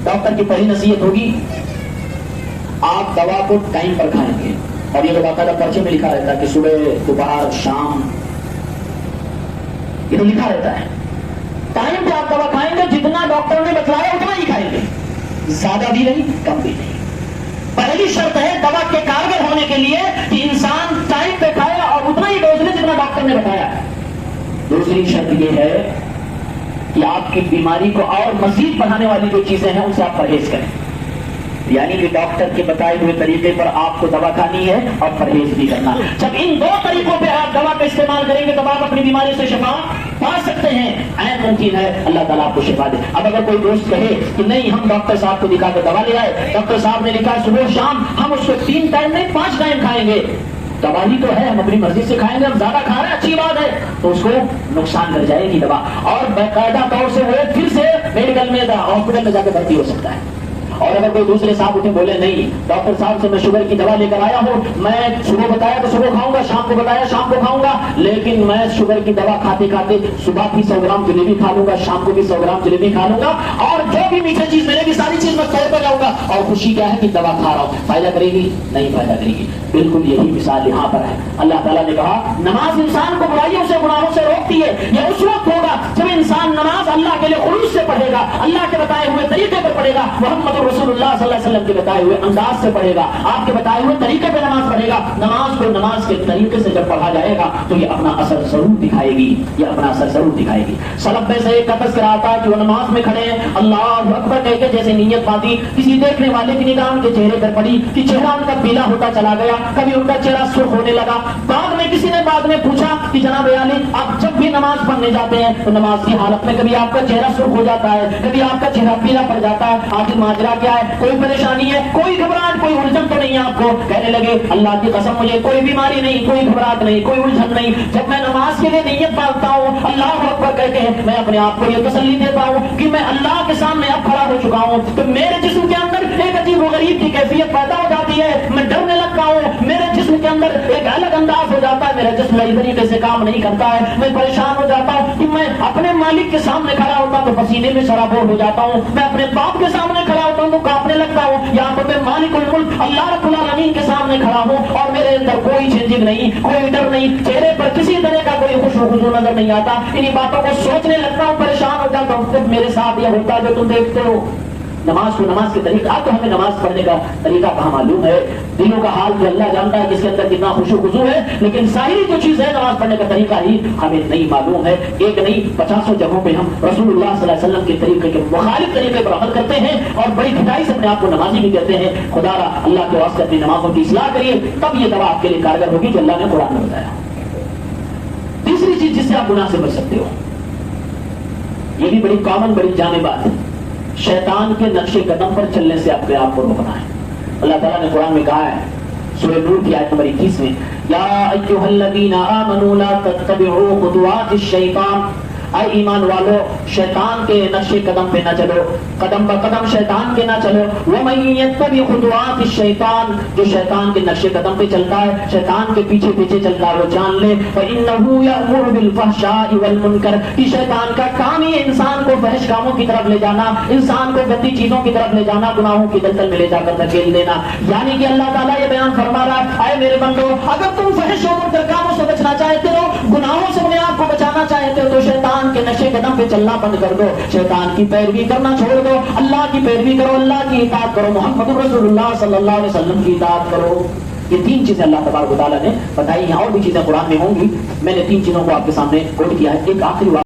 ڈاکٹر کی پہلی نصیحت ہوگی آپ دوا کو ٹائم پر کھائیں گے, اور یہ تو باقاعدہ پرچے میں لکھا رہتا ہے کہ صبح دوپہر شام, یہ تو لکھا رہتا ہے. ٹائم پہ آپ دوا کھائیں گے, جتنا ڈاکٹر نے بتلایا اتنا ہی کھائیں گے, زیادہ بھی نہیں کم بھی نہیں. پہلی شرط ہے دوا کے کارگر ہونے کے لیے کہ انسان ٹائم پہ کھائے اور اتنا ہی ڈوز لے جتنا ڈاکٹر نے بتایا. دوسری شرط یہ ہے کہ آپ کی بیماری کو اور مزید بڑھانے والی جو چیزیں ہیں ان سے آپ پرہیز کریں. یعنی کہ ڈاکٹر کے بتائے ہوئے طریقے پر آپ کو دوا کھانی ہے اور پرہیز بھی کرنا. جب ان 2 طریقوں پہ آپ دوا کا استعمال کریں گے تب آپ اپنی بیماری سے شفا پا سکتے ہیں. عین ممکن ہے اللہ تعالیٰ آپ کو شفا دے. اب اگر کوئی دوست کہے کہ نہیں ہم ڈاکٹر صاحب کو دکھا کر دوا لے آئے, ڈاکٹر صاحب نے لکھا صبح شام, ہم اس کو 3 ٹائم نہیں 5 ٹائم کھائیں گے, دوا ہی تو ہے, ہم اپنی مرضی سے کھائیں گے, ہم زیادہ کھا رہے ہیں اچھی بات ہے, تو اس کو نقصان کر جائے گی دوا, اور باقاعدہ طور سے وہ پھر سے میڈیکل میں ہاسپٹل میں جا کے بھرتی ہو سکتا ہے. اور اگر کوئی دوسرے صاحب اٹھے بولے نہیں ڈاکٹر صاحب سے میں شوگر کی دوا لے کر آیا ہوں, میں صبح بتایا تو صبح کھاؤں گا, شام کو بتایا شام کو کھاؤں گا, لیکن میں شوگر کی دوا کھاتے کھاتے صبح بھی 100 گرام جلیبی کھا لوں گا, شام کو بھی 100 گرام جلیبی کھا لوں گا, اور جو بھی میٹھے چیز ملے گی ساری چیز میں توڑ جاؤں گا, اور خوشی کیا ہے کہ دوا کھا رہا ہوں. فائدہ کرے گی؟ نہیں فائدہ کرے گی. بالکل یہی مثال یہاں پر ہے. اللہ تعالیٰ نے کہا نماز انسان کو برائیوں سے گناہوں سے روکتی ہے. یہ اس وقت ہوگا جب انسان نماز اللہ کے لیے خلوص سے پڑھے گا, اللہ کے بتائے ہوئے طریقے پر پڑھے گا, محمد رسول اللہ صلی اللہ علیہ وسلم کے بتائے ہوئے انداز سے پڑھے گا, آپ کے بتائے ہوئے طریقے پہ نماز پڑھے گا. نماز کو نماز کے طریقے سے جب پڑھا جائے گا تو یہ اپنا اثر ضرور دکھائے گی, یہ اپنا اثر ضرور دکھائے گی. سلف میں سے ایک کا تذکرہ آتا ہے کہ وہ نماز میں کھڑے ہیں, اللہ اکبر کہہ کے جیسے نیت باندھی, کسی دیکھنے والے کی نگاہ ان کے چہرے پر پڑی کہ چہرہ ان کا پیلا ہوتا چلا گیا, کبھی ان کا چہرہ سرخ ہونے لگا. بعد میں کسی نے بعد میں پوچھا کہ جناب عالی آپ جب بھی نماز پڑھنے جاتے ہیں تو نماز کی حالت میں کبھی آپ کا چہرہ سرخ ہو جاتا ہے, کبھی آپ کا چہرہ پیلا پڑ جاتا ہے, آخر ماجرا کیا ہے, کوئی پریشانی ہے, کوئی گھبراہٹ, کوئی الجھن تو نہیں ہے آپ کو؟ کہنے لگے اللہ کی قسم مجھے کوئی بیماری نہیں, کوئی گھبراہٹ نہیں, کوئی الجھن نہیں. جب میں نماز کے لیے نیت باندھتا ہوں اللہ اکبر کہہ کے میں اپنے آپ کو یہ تسلی دیتا ہوں کہ میں اللہ کے سامنے اب کھڑا ہو چکا ہوں, تو میرے جسم کے اندر ایک عجیب و غریب کی کیفیت پیدا ہو جاتی ہے, میں ڈرنے لگتا ہوں, میرے جسم کے اندر ایک الگ انداز ہو جاتا ہے, میرا جسم صحیح طریقے سے کام نہیں کرتا ہے, میں پریشان ہو جاتا ہوں کہ میں اپنے مالک کے سامنے کھڑا ہوتا ہوں تو پسینے میں سرابور ہو جاتا ہوں, میں اپنے باپ کے سامنے کھڑا ہوتا ہوں تو کانپنے لگتا ہوں, یہاں پر میں مالک الملک اللہ رب العالمین کے سامنے کھڑا ہوں اور میرے اندر کوئی جھجک نہیں, کوئی ڈر نہیں, چہرے پر کسی طرح کا کوئی خوش و خضوع نظر نہیں آتا. انہی باتوں کو سوچنے لگتا ہوں, پریشان ہو جاتا ہوں. جب میرے ساتھ یہ ہوتا ہے جو تم دیکھتے ہو نماز کو نماز کے طریقہ, اب تو ہمیں نماز پڑھنے کا طریقہ کہاں معلوم ہے, دلوں کا حال جو اللہ جانتا ہے کس کے اندر کتنا خوش و خضوع ہے, لیکن ظاہری جو چیز ہے نماز پڑھنے کا طریقہ ہی ہمیں نہیں معلوم ہے. ایک نہیں 50 جگہوں پہ ہم رسول اللہ صلی اللہ علیہ وسلم کے طریقے کے مخالف طریقے پر عمل کرتے ہیں اور بڑی کھٹائی سے اپنے آپ کو نمازی بھی کہتے ہیں. خدا را اللہ کے واسطے اپنی نمازوں کی اصلاح کریے, تب یہ دوا آپ کے لیے کارگر ہوگی جو اللہ نے قرآن میں بتایا. تیسری چیز جس سے آپ گناہ سے بچ سکتے ہو, یہ بھی بڑی کامن بڑی جامع بات ہے, شیطان کے نقش قدم پر چلنے سے اپنے آپ کو روکنا ہے. اللہ تعالیٰ نے قرآن میں کہا ہے سورہ نور کی آیت نمبر 21 میں, یا ایھا الذین آمنوا لا تتبعوا خطوات الشیطان, اے ایمان والو شیطان کے نقش قدم پہ نہ چلو, قدم بقدم شیطان کے نہ چلو. ومن یتبع خطوات الشیطان, جو شیطان کے نقش قدم پہ چلتا ہے, شیطان کے پیچھے پیچھے چلتا ہے, وہ جان لے فإنہ یأمر بالفحشاء والمنکر, کہ شیطان کا کام ہی انسان کو فحش کاموں کی طرف لے جانا, انسان کو گندی چیزوں کی طرف لے جانا, گناہوں کی دلدل میں لے جا کر دھکیل دینا. یعنی کہ اللہ تعالیٰ یہ بیان فرما رہا ہے, اے میرے بندو اگر تم فحش و منکر کاموں سے بچنا چاہتے ہو, گناہوں سے اپنے آپ کو بچانا چاہتے ہو, تو شیطان شیطان کے نشے قدم پہ چلنا بند کر دو، شیطان کی پیروی کرنا چھوڑ دو، اللہ کی پیروی کرو، اللہ کی اطاعت کرو، محمد رسول اللہ صلی اللہ علیہ وسلم کی اطاعت کرو۔ یہ تین چیزیں اللہ تبارک و تعالیٰ نے بتائی ہیں، اور بھی چیزیں قرآن میں ہوں گی، میں نے تین چیزوں کو آپ کے سامنے کوٹ کیا ہے۔ ایک آخری